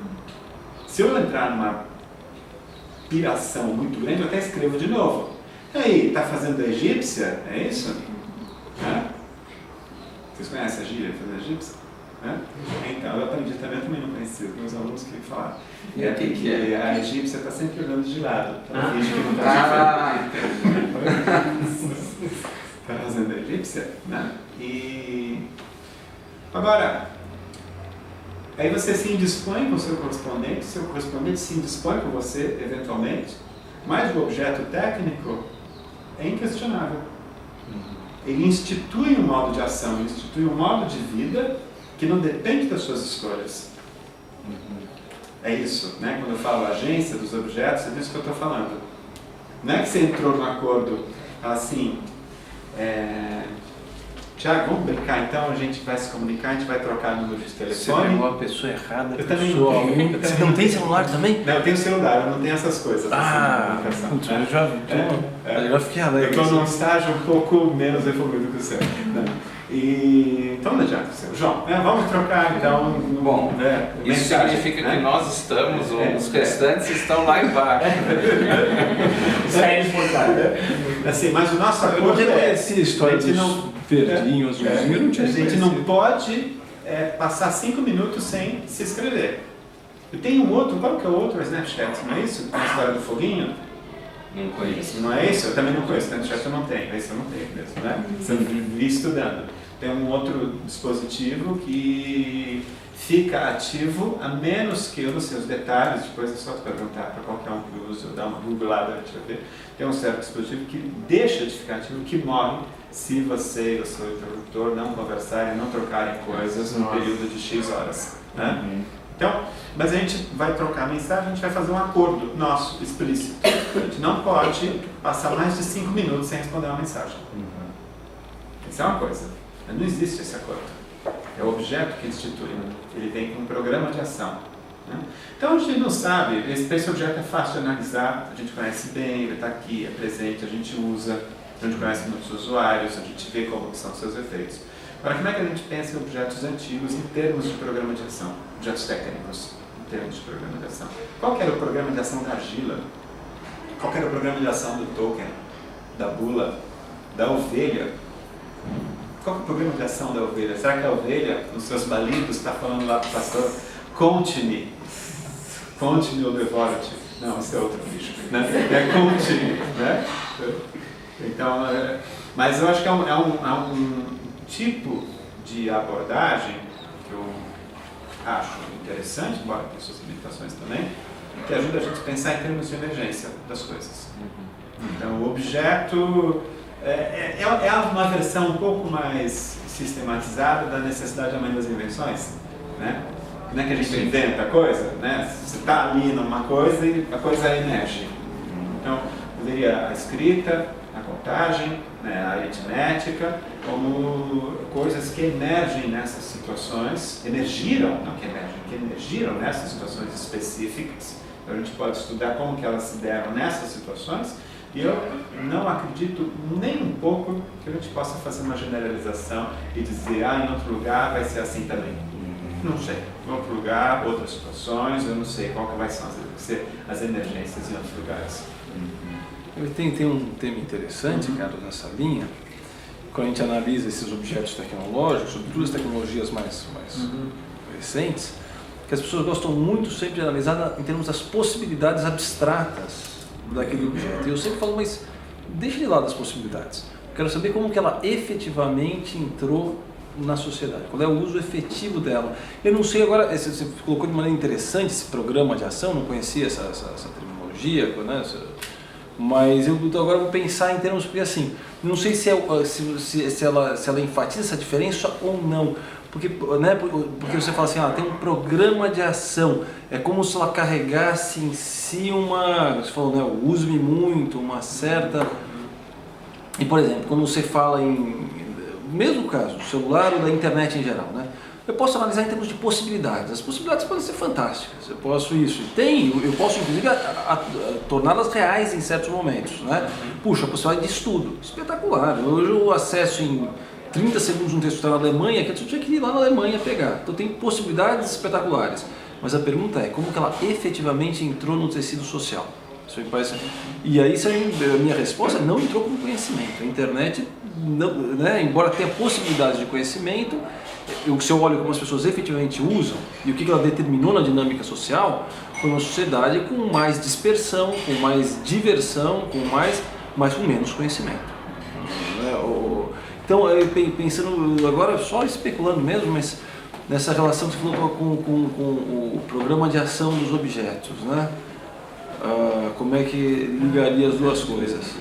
Se eu entrar numa piração muito grande, eu até escrevo de novo. E aí, está fazendo a egípcia? É isso? Vocês conhecem a gíria, fazer a egípcia? Então, eu aprendi também, eu também não conhecia, meus alunos que falaram. Que é? A egípcia está sempre olhando de lado. Ela finge que não está Está fazendo a egípcia, né? E agora, aí você se indispõe com o seu correspondente se indispõe com você, eventualmente, mas o objeto técnico é inquestionável. Ele institui um modo de ação, ele institui um modo de vida que não depende das suas escolhas. É isso, né? Quando eu falo agência dos objetos, é disso que eu estou falando. Não é que você entrou no acordo assim, Tiago, vamos brincar então, a gente vai se comunicar, a gente vai trocar número de telefone. Você pegou a pessoa errada, eu também não tenho. Você não tem celular também? Não, eu tenho celular, eu não tenho essas coisas. Putz, eu já fiquei alegre. Eu estou num estágio um pouco menos evoluído que o seu. Então não adianta o seu. João, vamos trocar então. Bom, isso significa que nós estamos, os restantes estão lá embaixo. Isso é importante. Assim, mas o nosso acordo eu reconheci a história dos verdinho, azulzinho, eu não tinha a gente não pode passar 5 minutos sem se inscrever. E tem um outro, qual que é o outro Snapchat, não é isso? A história do foguinho? Não conheço. Não é isso? Eu também não conheço, tanto chat eu não tenho, esse eu não tenho mesmo, né? Você vi estudando. Tem um outro dispositivo que fica ativo, a menos que, eu não sei os detalhes, depois é só tu perguntar para qualquer um que usa, dar uma googlada, deixa eu ver. Tem um certo dispositivo que deixa de ficar ativo, que morre se você e o seu interlocutor não conversarem, não trocarem coisas no período de X horas, né? Então, mas a gente vai trocar mensagem, a gente vai fazer um acordo nosso, explícito. A gente não pode passar mais de 5 minutos sem responder uma mensagem. Isso é uma coisa. Não existe esse acordo. É o objeto que institui. Né? Ele vem com um programa de ação. Né? Então a gente não sabe, esse objeto é fácil de analisar, a gente conhece bem, ele está aqui, é presente, a gente usa, a gente conhece muitos usuários, a gente vê como são seus efeitos. Agora, como é que a gente pensa em objetos antigos em termos de programa de ação? Objetos técnicos, em termos de programa de ação. Qual que era o programa de ação da argila? Qual que era o programa de ação do token? Da bula? Da ovelha? Qual que é o programa de ação da ovelha? Será que a ovelha, nos seus balidos, está falando lá para o pastor, conte-me ou devora-te? Não, esse é outro bicho. Né? É conte-me, né? Então, mas eu acho que é um tipo de abordagem que eu acho interessante, embora tenha suas limitações também, que ajuda a gente a pensar em termos de emergência das coisas. Então, o objeto é uma versão um pouco mais sistematizada da necessidade da mãe das invenções, né? Não é que a gente inventa a coisa, né? Você está ali numa coisa e a coisa emerge. Então, poderia a escrita, a contagem, né, a aritmética, como coisas que emergem nessas situações, emergiram nessas situações específicas. Então a gente pode estudar como que elas se deram nessas situações, e eu não acredito nem um pouco que a gente possa fazer uma generalização e dizer, em outro lugar vai ser assim também. Não sei. Em outro lugar, outras situações, eu não sei qual que vai ser as emergências em outros lugares. Tem um tema interessante, Carlos, nessa linha, quando a gente analisa esses objetos tecnológicos, sobretudo as tecnologias mais recentes, que as pessoas gostam muito sempre de analisar em termos das possibilidades abstratas daquele objeto. E eu sempre falo, mas deixa de lado as possibilidades. Eu quero saber como que ela efetivamente entrou na sociedade, qual é o uso efetivo dela. Eu não sei agora, você colocou de maneira interessante esse programa de ação, não conhecia essa terminologia, né? Mas eu agora vou pensar em termos, porque assim, não sei se ela enfatiza essa diferença ou não, porque você fala assim, tem um programa de ação, é como se ela carregasse em si você falou, né, use-me muito, uma certa... E por exemplo, quando você fala em, mesmo caso, do celular ou da internet em geral, né? Eu posso analisar em termos de possibilidades. As possibilidades podem ser fantásticas. Eu posso inclusive torná-las reais em certos momentos, né? Puxa, a possibilidade de estudo, espetacular. Hoje eu acesso em 30 segundos um texto que está na Alemanha, que eu tinha que ir lá na Alemanha pegar. Então tem possibilidades espetaculares. Mas a pergunta é, como que ela efetivamente entrou no tecido social? Isso me parece... E aí a minha resposta não entrou como conhecimento. A internet, não, né, embora tenha possibilidades de conhecimento, se eu olho como as pessoas efetivamente usam e o que ela determinou na dinâmica social, foi uma sociedade com mais dispersão, com mais diversão, mas com menos conhecimento. Então, pensando agora, só especulando mesmo, mas nessa relação que você falou com o programa de ação dos objetos, né? Como é que ligaria as duas coisas?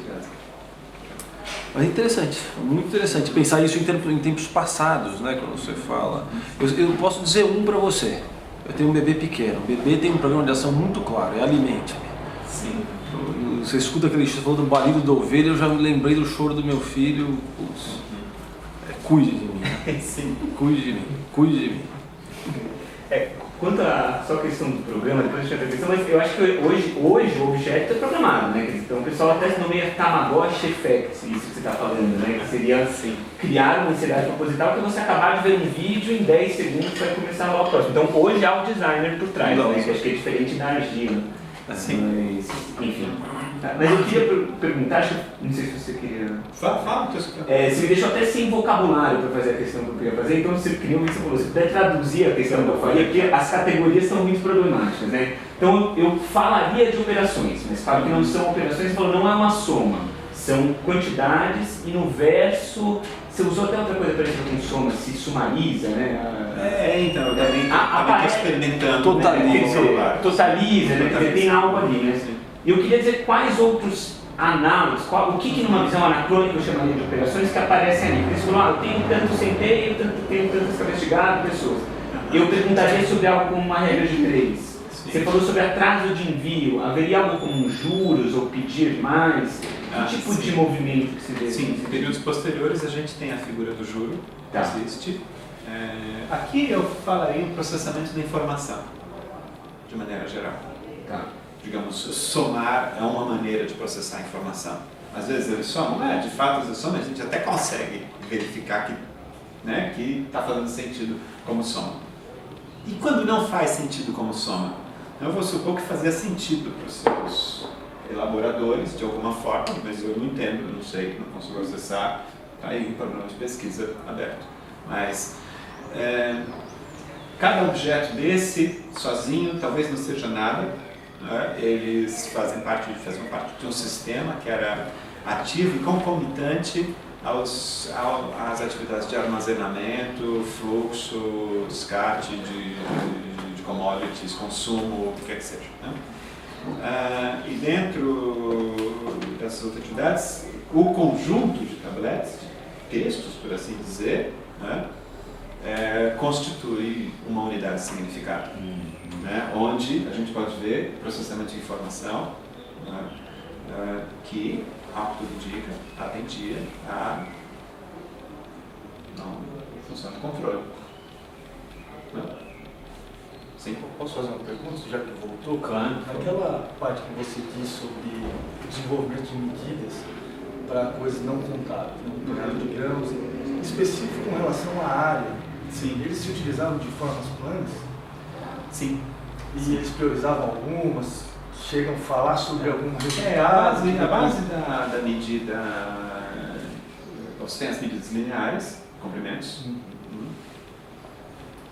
Mas é interessante, muito interessante pensar isso em tempos passados, né? Quando você fala. Eu posso dizer para você. Eu tenho um bebê pequeno. O bebê tem um programa de ação muito claro, é alimente-me. Sim. Você escuta aquele você falou do balido da ovelha, eu já me lembrei do choro do meu filho. Cuide de mim. Sim. Cuide de mim. Cuide de mim. Quanto à sua questão do programa, depois eu tinha outra questão, mas eu acho que hoje o objeto é programado, né? Então o pessoal até se nomeia Tamagotchi Effect, isso que você está falando, né? Que seria assim, criar uma ansiedade proposital que você acabar de ver um vídeo em 10 segundos vai começar lá o próximo. Então hoje há o designer por trás, né? Que acho que é diferente da argila. Assim. Mas, enfim. Mas eu queria perguntar, não sei se você queria... Fala, você me deixou até sem vocabulário para fazer a questão que eu queria fazer, então você queria ouvir, você falou, você puder traduzir a questão que eu falei, porque as categorias são muito problemáticas, né? Então eu falaria de operações, mas falo que não são operações, falo não é uma soma, são quantidades e no verso, você usou até outra coisa parecida com soma, se sumariza, né? Então, eu também estou experimentando. Totaliza, né? Tem algo ali, né? E eu queria dizer quais outros análogos, o que numa visão anacrônica eu chamaria de operações que aparecem ali. Porque você falou, eu tenho tanto centeio, tenho tantas cabeças de gado, pessoas. Eu perguntaria sobre algo como uma regra de 3. Você falou sobre atraso de envio, haveria algo como juros ou pedir mais? Que tipo de movimento que se vê? Sim, em períodos posteriores a gente tem a figura do juro, que existe. Aqui eu falaria em processamento da informação, de maneira geral. Digamos, somar é uma maneira de processar a informação. Às vezes eles somam, de fato eles somam, a gente até consegue verificar que está fazendo sentido como soma. E quando não faz sentido como soma? Eu vou supor que fazia sentido para os seus elaboradores, de alguma forma, mas eu não entendo, eu não sei, não consigo acessar, está aí um programa de pesquisa aberto. Mas cada objeto desse, sozinho, talvez não seja nada. Eles faziam parte de um sistema que era ativo e concomitante às atividades de armazenamento, fluxo, descarte de commodities, consumo, o que quer que seja. E dentro dessas atividades, o conjunto de tabletes, de textos, por assim dizer, constitui uma unidade de significado. Onde a gente pode ver processamento de informação que, ao que tudo indica, atendia a função de controle. Sim? Posso fazer uma pergunta, já que voltou? Claro. Aquela parte que você disse sobre desenvolvimento de medidas para coisas não contábeis, de grãos, específico com relação à área. Sim. Eles se utilizavam de formas planas? Sim. E eles priorizavam algumas, chegam a falar sobre algum resultado? A base da medida, você tem as medidas lineares, comprimentos.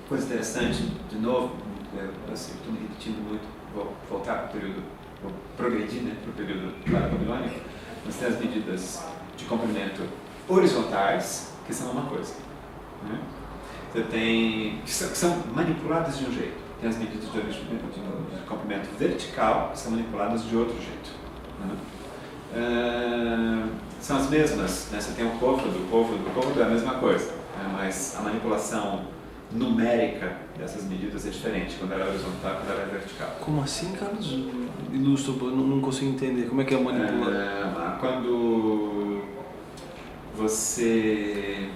Coisa interessante, de novo, eu estou me repetindo muito, vou voltar para o período, vou progredir para o período babilônico. Você tem as medidas de comprimento horizontais, que são uma coisa. Você tem, que são manipuladas de um jeito. Tem as medidas de comprimento vertical, que são manipuladas de outro jeito. São as mesmas, Você tem o côvado é a mesma coisa, mas a manipulação numérica dessas medidas é diferente quando ela é horizontal e quando ela é vertical. Como assim, Carlos? Ilustra, eu não consigo entender. Como é que é a manipulação? Quando você...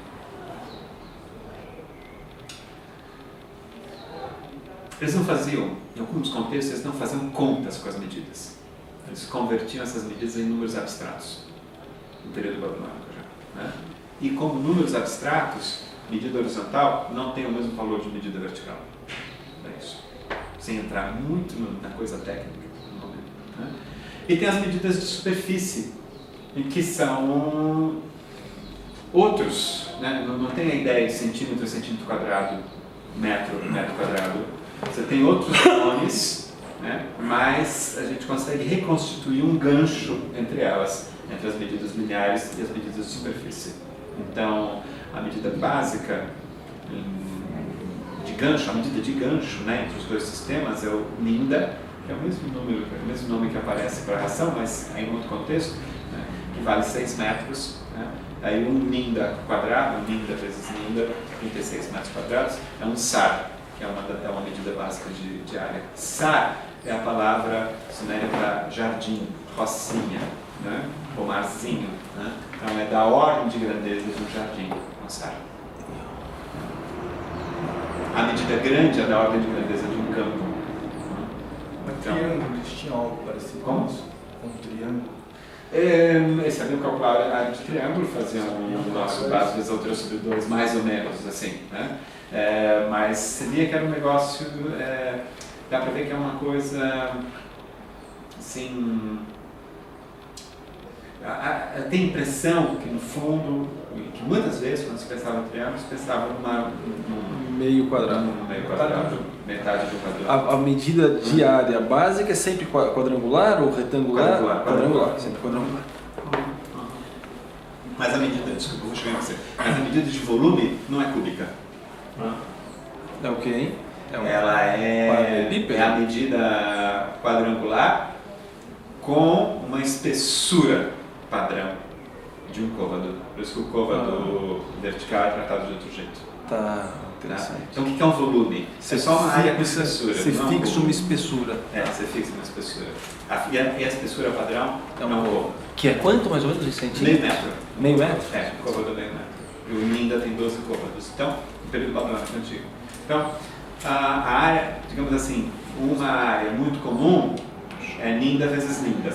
Eles não faziam, em alguns contextos, eles não faziam contas com as medidas. Eles convertiam essas medidas em números abstratos, no período babilônico já. E como números abstratos, medida horizontal não tem o mesmo valor de medida vertical. É isso. Sem entrar muito na coisa técnica no momento. E tem as medidas de superfície, em que são outros, não tem a ideia de centímetro quadrado, metro quadrado. Você tem outros nomes, mas a gente consegue reconstituir um gancho entre elas, entre as medidas lineares e as medidas de superfície. Então, a medida básica de gancho, a medida de gancho entre os dois sistemas é o lambda, que é o mesmo nome que aparece para a ração, mas em outro contexto, que vale 6 metros. Aí um lambda quadrado, lambda vezes lambda, 36 metros quadrados, é um sar, que é uma medida básica de área. Sar é a palavra suméria para jardim, rocinha, pomarzinho. Então é da ordem de grandeza de um jardim, um sar. A medida grande é da ordem de grandeza de um campo. Triângulo, eles tinham algo parecido com isso? Com um triângulo? Eles sabiam calcular a área de triângulo, faziam o nosso base vezes altura sobre 2, mais ou menos, assim. Mas você via que era um negócio, dá para ver que é uma coisa, assim, tem a impressão que, no fundo, que muitas vezes, quando se pensava em triângulo, se pensava num Meio quadrado. metade do quadrado. A medida de área básica é sempre quadrangular ou retangular? Quadrangular. Sempre quadrangular. Mas a medida, desculpa, vou chegar em você. Mas a medida de volume não é cúbica. É ok. Ela é paralelepípedo. a medida quadrangular com uma espessura padrão de um côvado. Por isso que o côvado vertical é tratado de outro jeito. Tá, Tá? interessante. Então o que é um volume? É só uma área com espessura. Você não é um fixa volume. uma espessura. Você fixa uma espessura. E a espessura padrão é um côvado. Que é quanto mais ou menos em centímetros? Meio metro. Meio metro? O côvado é meio metro. E o Ninda tem 12 côvados. Então, no período babilônico antigo. Então, a área, digamos assim, uma área muito comum é Ninda vezes Ninda.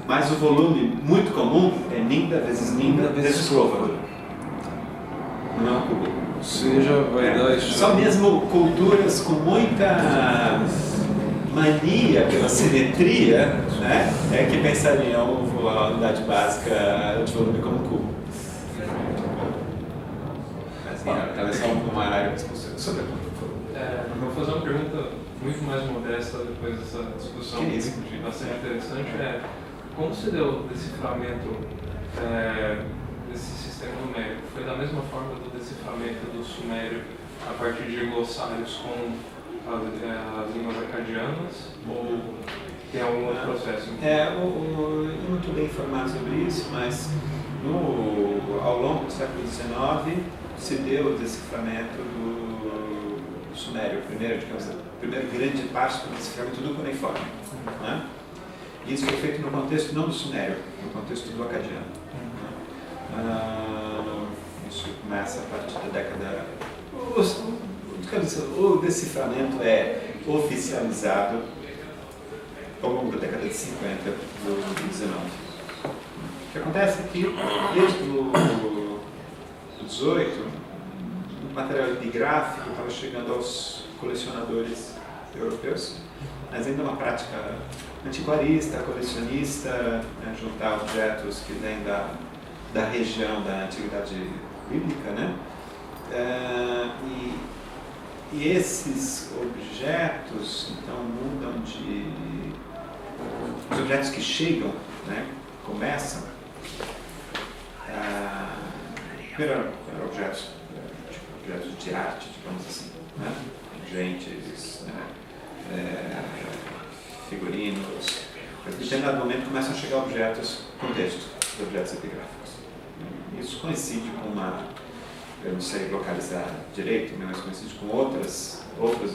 Mas o volume muito comum é Ninda vezes Ninda vezes côvado. Não é um cubo. Ou seja, vai dar isso. Só mesmo culturas com muita mania pela simetria, né, é que pensariam a unidade básica de volume como cubo. Assim, ela é só uma área que sobre vou fazer uma pergunta muito mais modesta depois dessa discussão que achei bastante interessante. Como se deu o deciframento desse sistema numérico? Foi da mesma forma do deciframento do sumério a partir de glossários com as línguas acadianas? Ou tem algum outro processo? Eu não estou bem informado sobre isso, mas ao longo do século XIX se deu o deciframento do sumério, a primeira grande parte do deciframento do cuneiforme. Né? Isso foi feito no contexto não do sumério, no contexto do acadiano. Isso começa a partir da década... O deciframento é oficializado ao longo da década de 50 do 19. O que acontece é que, desde o 18, o material epigráfico estava chegando aos colecionadores europeus, mas ainda uma prática antiquarista, colecionista, né, juntar objetos que vêm da região da antiguidade bíblica, né? E esses objetos, então, mudam de... Os objetos que chegam, né, começam eram objetos de arte, digamos assim, né? Gentes, né? Figurinos. Em determinado momento começam a chegar objetos com texto, objetos epigráficos. Isso coincide com eu não sei localizar direito, mas coincide com outros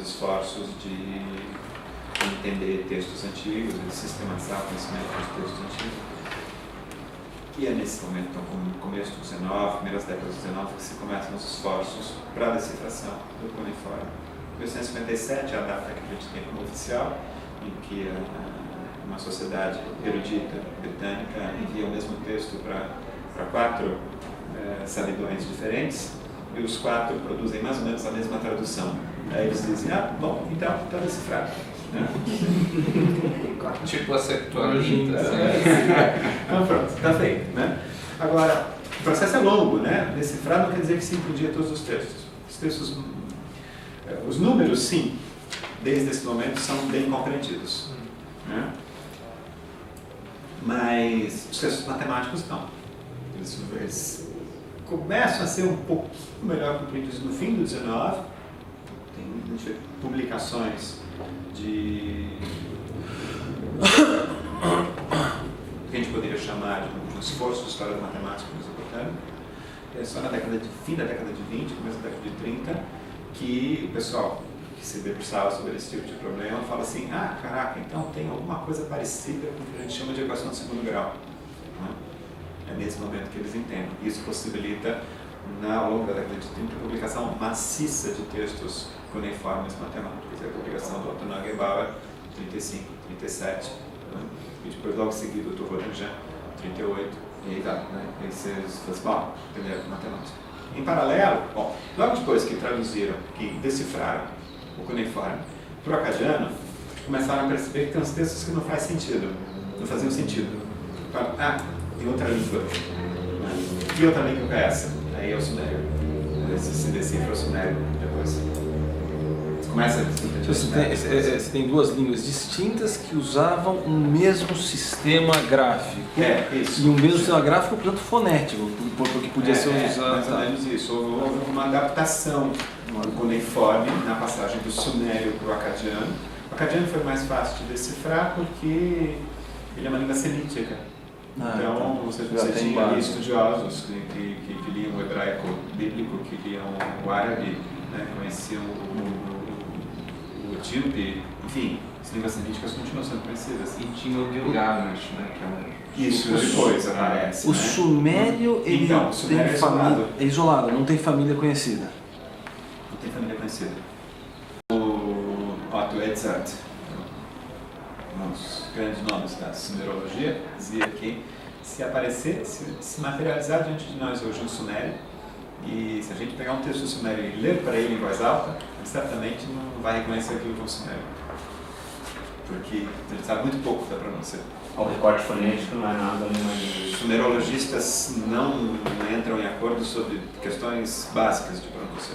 esforços de entender textos antigos, de sistematizar o conhecimento dos textos antigos. E é nesse momento, então, no começo do 19, primeiras décadas do 19, que se começam os esforços para a decifração do cuneiforme. 1857 é a data que a gente tem como oficial, em que uma sociedade erudita britânica envia o mesmo texto para 4 sabidões diferentes, e os 4 produzem mais ou menos a mesma tradução. Aí eles dizem, bom, então está decifrado. Né? Tipo a Septuaginta. Então pronto, está feito. Né? Agora, o processo é longo, né? Decifrar não quer dizer que se incluía todos os textos. Os textos, os números, sim, desde esse momento são bem compreendidos. Né? Mas os textos matemáticos não. Eles começam a ser um pouquinho melhor compreendidos no fim do 19. Tem publicações de que a gente poderia chamar de um esforço de história da matemática mesopotâmica. É só na fim da década de 20, começo da década de 30, que o pessoal que se debruçava sobre esse tipo de problema fala assim, caraca, então tem alguma coisa parecida com o que a gente chama de equação de segundo grau. É nesse momento que eles entendem. Isso possibilita, ao longo da década de 30, a publicação maciça de textos cuneiformes matemáticos. É a publicação do Otto Neugebauer, 35, 37, né? E depois, logo em seguida, o Tovoranjan, 38, e aí tá, né? E aí vocês falam assim, primeiro matemática. Em paralelo, logo depois que traduziram, que decifraram o cuneiforme para o acadiano, começaram a perceber que tem uns textos que não fazem sentido, não faziam sentido. e outra língua. Né? E outra língua que é essa? Aí é o sumério. Se decifra o sumério depois. Começa a Você tem duas línguas distintas que usavam um mesmo sistema gráfico. Isso. E um mesmo sistema gráfico, portanto, fonético, porque podia ser usado. Mais ou menos isso. Houve uma adaptação cuneiforme na passagem do sumério para o acadiano. O acadiano foi mais fácil de decifrar porque ele é uma língua semítica. Então, você tinha estudiosos que liam o hebraico bíblico, que liam o árabe, né, conheciam o etíope, enfim, as línguas semíticas continuam sendo conhecidas. E tinha o Gilgamesh, né, que é um... Isso depois aparece. O sumério, ele então, o sumério tem é família, é isolado, não tem família conhecida. Não tem família conhecida. O Otto Edzard, um dos grandes nomes da sumerologia, dizia que se aparecer, se materializar diante de nós hoje um sumério, e se a gente pegar um texto do sumério e ler para ele em voz alta, ele certamente não vai reconhecer aquilo que é um sumério. Porque ele sabe muito pouco da pronúncia. O recorte fonético não é nada mais. Os sumerologistas não entram em acordo sobre questões básicas de pronúncia.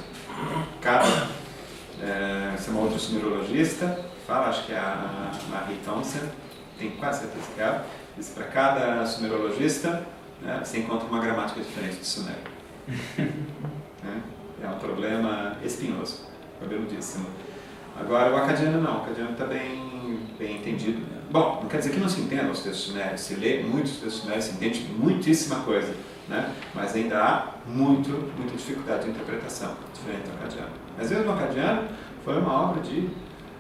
Esse é uma outra sumerologista, fala, acho que é a Marie Thompson, tenho quase certeza que é ela, diz que para cada sumerologista, né, você encontra uma gramática diferente do sumério. É um problema espinhoso, cabeludíssimo. Agora, o acadiano não, o acadiano está bem entendido. Bom, não quer dizer que não se entenda os textos sumérios, se lê muitos textos sumérios, se entende muitíssima coisa, né? Mas ainda há muita dificuldade de interpretação, diferente do acadiano. Mas mesmo o acadiano foi uma obra de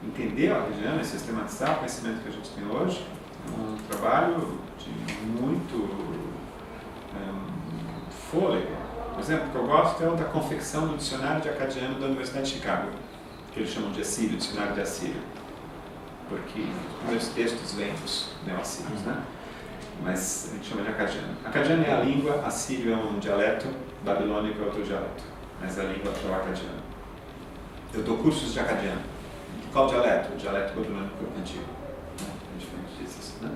entender o acadiano e sistematizar o conhecimento que a gente tem hoje, um trabalho de muito fôlego. Por exemplo, o que eu gosto é o da confecção do dicionário de acadiano da Universidade de Chicago, que eles chamam de assírio, dicionário de assírio, porque os primeiros textos vêm dos neoassírios, né? Mas a gente chama de acadiano. Acadiano é a língua, assírio é um dialeto, babilônico é outro dialeto, mas a língua é o acadiano. Eu dou cursos de acadiano. Qual dialeto? O dialeto babilônico antigo. É diferente disso, né?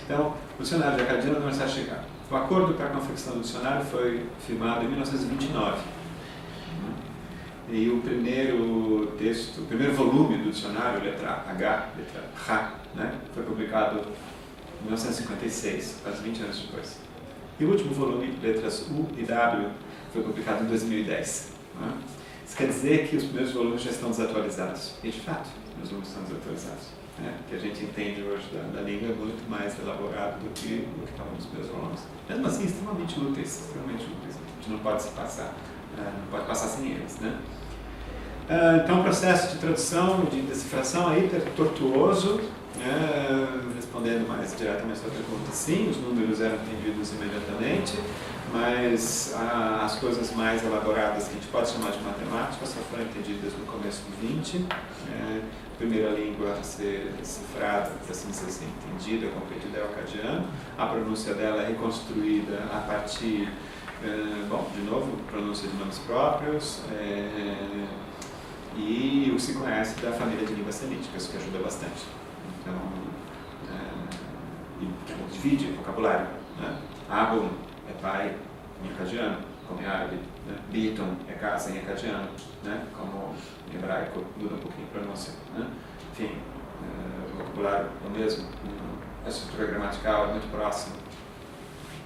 Então, o dicionário de acadiano da Universidade de Chicago. O acordo para a confecção do dicionário foi firmado em 1929. E o primeiro texto, o primeiro volume do dicionário, letra H, letra H, né, foi publicado em 1956, quase 20 anos depois. E o último volume, letras U e W, foi publicado em 2010. Né? Isso quer dizer que os primeiros volumes já estão desatualizados. E, de fato, os volumes estão desatualizados. O que a gente entende hoje da língua é muito mais elaborado do que estavam nos primeiros volumes. Mesmo assim, extremamente úteis. A gente não pode se passar, não pode passar sem eles, né? Então, o processo de tradução e de decifração é tortuoso. Respondendo mais diretamente à pergunta, sim, os números eram entendidos imediatamente, mas as coisas mais elaboradas que a gente pode chamar de matemática só foram entendidas no começo do 20. A primeira língua a ser decifrada, assim ser entendida, compreendida é o acadiano. A pronúncia dela é reconstruída a partir, de novo, pronúncia de nomes próprios, e o que se conhece da família de línguas semíticas, que ajuda bastante. Então, divide o vocabulário. Né? Abum é pai em acadiano, como em árabe. Né? Biton é casa em acadiano, né? Como em hebraico, muda um pouquinho a pronúncia. Né? Enfim, o vocabulário é o mesmo. A estrutura gramatical é muito próxima.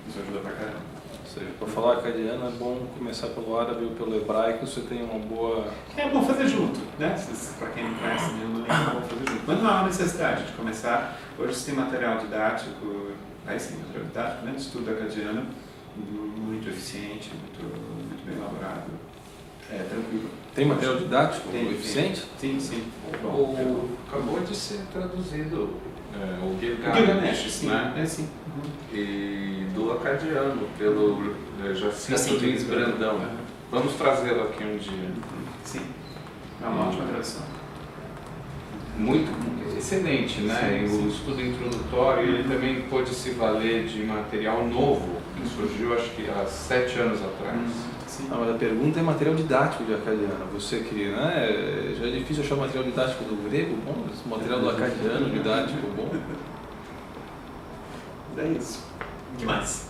Isso ajuda pra caramba. Ou seja, para falar acadiano é bom começar pelo árabe ou pelo hebraico, você tem uma boa... É bom fazer junto, né? Para quem não conhece nenhuma língua, é bom fazer junto. Mas não há necessidade de começar. Hoje você tem material didático, aí sim, material didático, né? De estudo acadiano, muito eficiente, muito bem elaborado. Tranquilo. Tem material didático eficiente? Sim. Acabou de ser traduzido o Gilgamesh, sim. Né? Sim. E do acadiano, pelo Jacinto Lins Brandão. Vamos trazê-lo aqui um dia. Sim, é uma ótima tradução. Muito excelente, né? O estudo introdutório, ele também pôde se valer de material novo, que surgiu acho que há 7 anos atrás. Sim. Não, mas a pergunta é material didático de acadiano. Você que, né, já é difícil achar material didático do grego bom, mas material do acadiano didático bom. É isso. O que mais?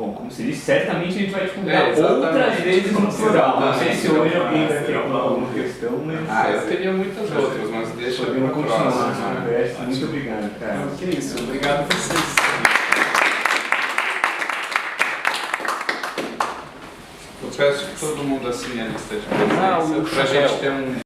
Bom, como você disse, certamente a gente vai te convidar Exatamente. outras vezes no plural. Não sei se hoje alguém vai ter Exatamente. alguma questão, mas Eu teria muitas outras, mas deixa para podemos a continuar essa próxima. conversa. Muito obrigado, cara. Não, que isso, obrigado a vocês. Eu peço que todo mundo assine a lista de Ah, o presença para a chapéu. gente ter um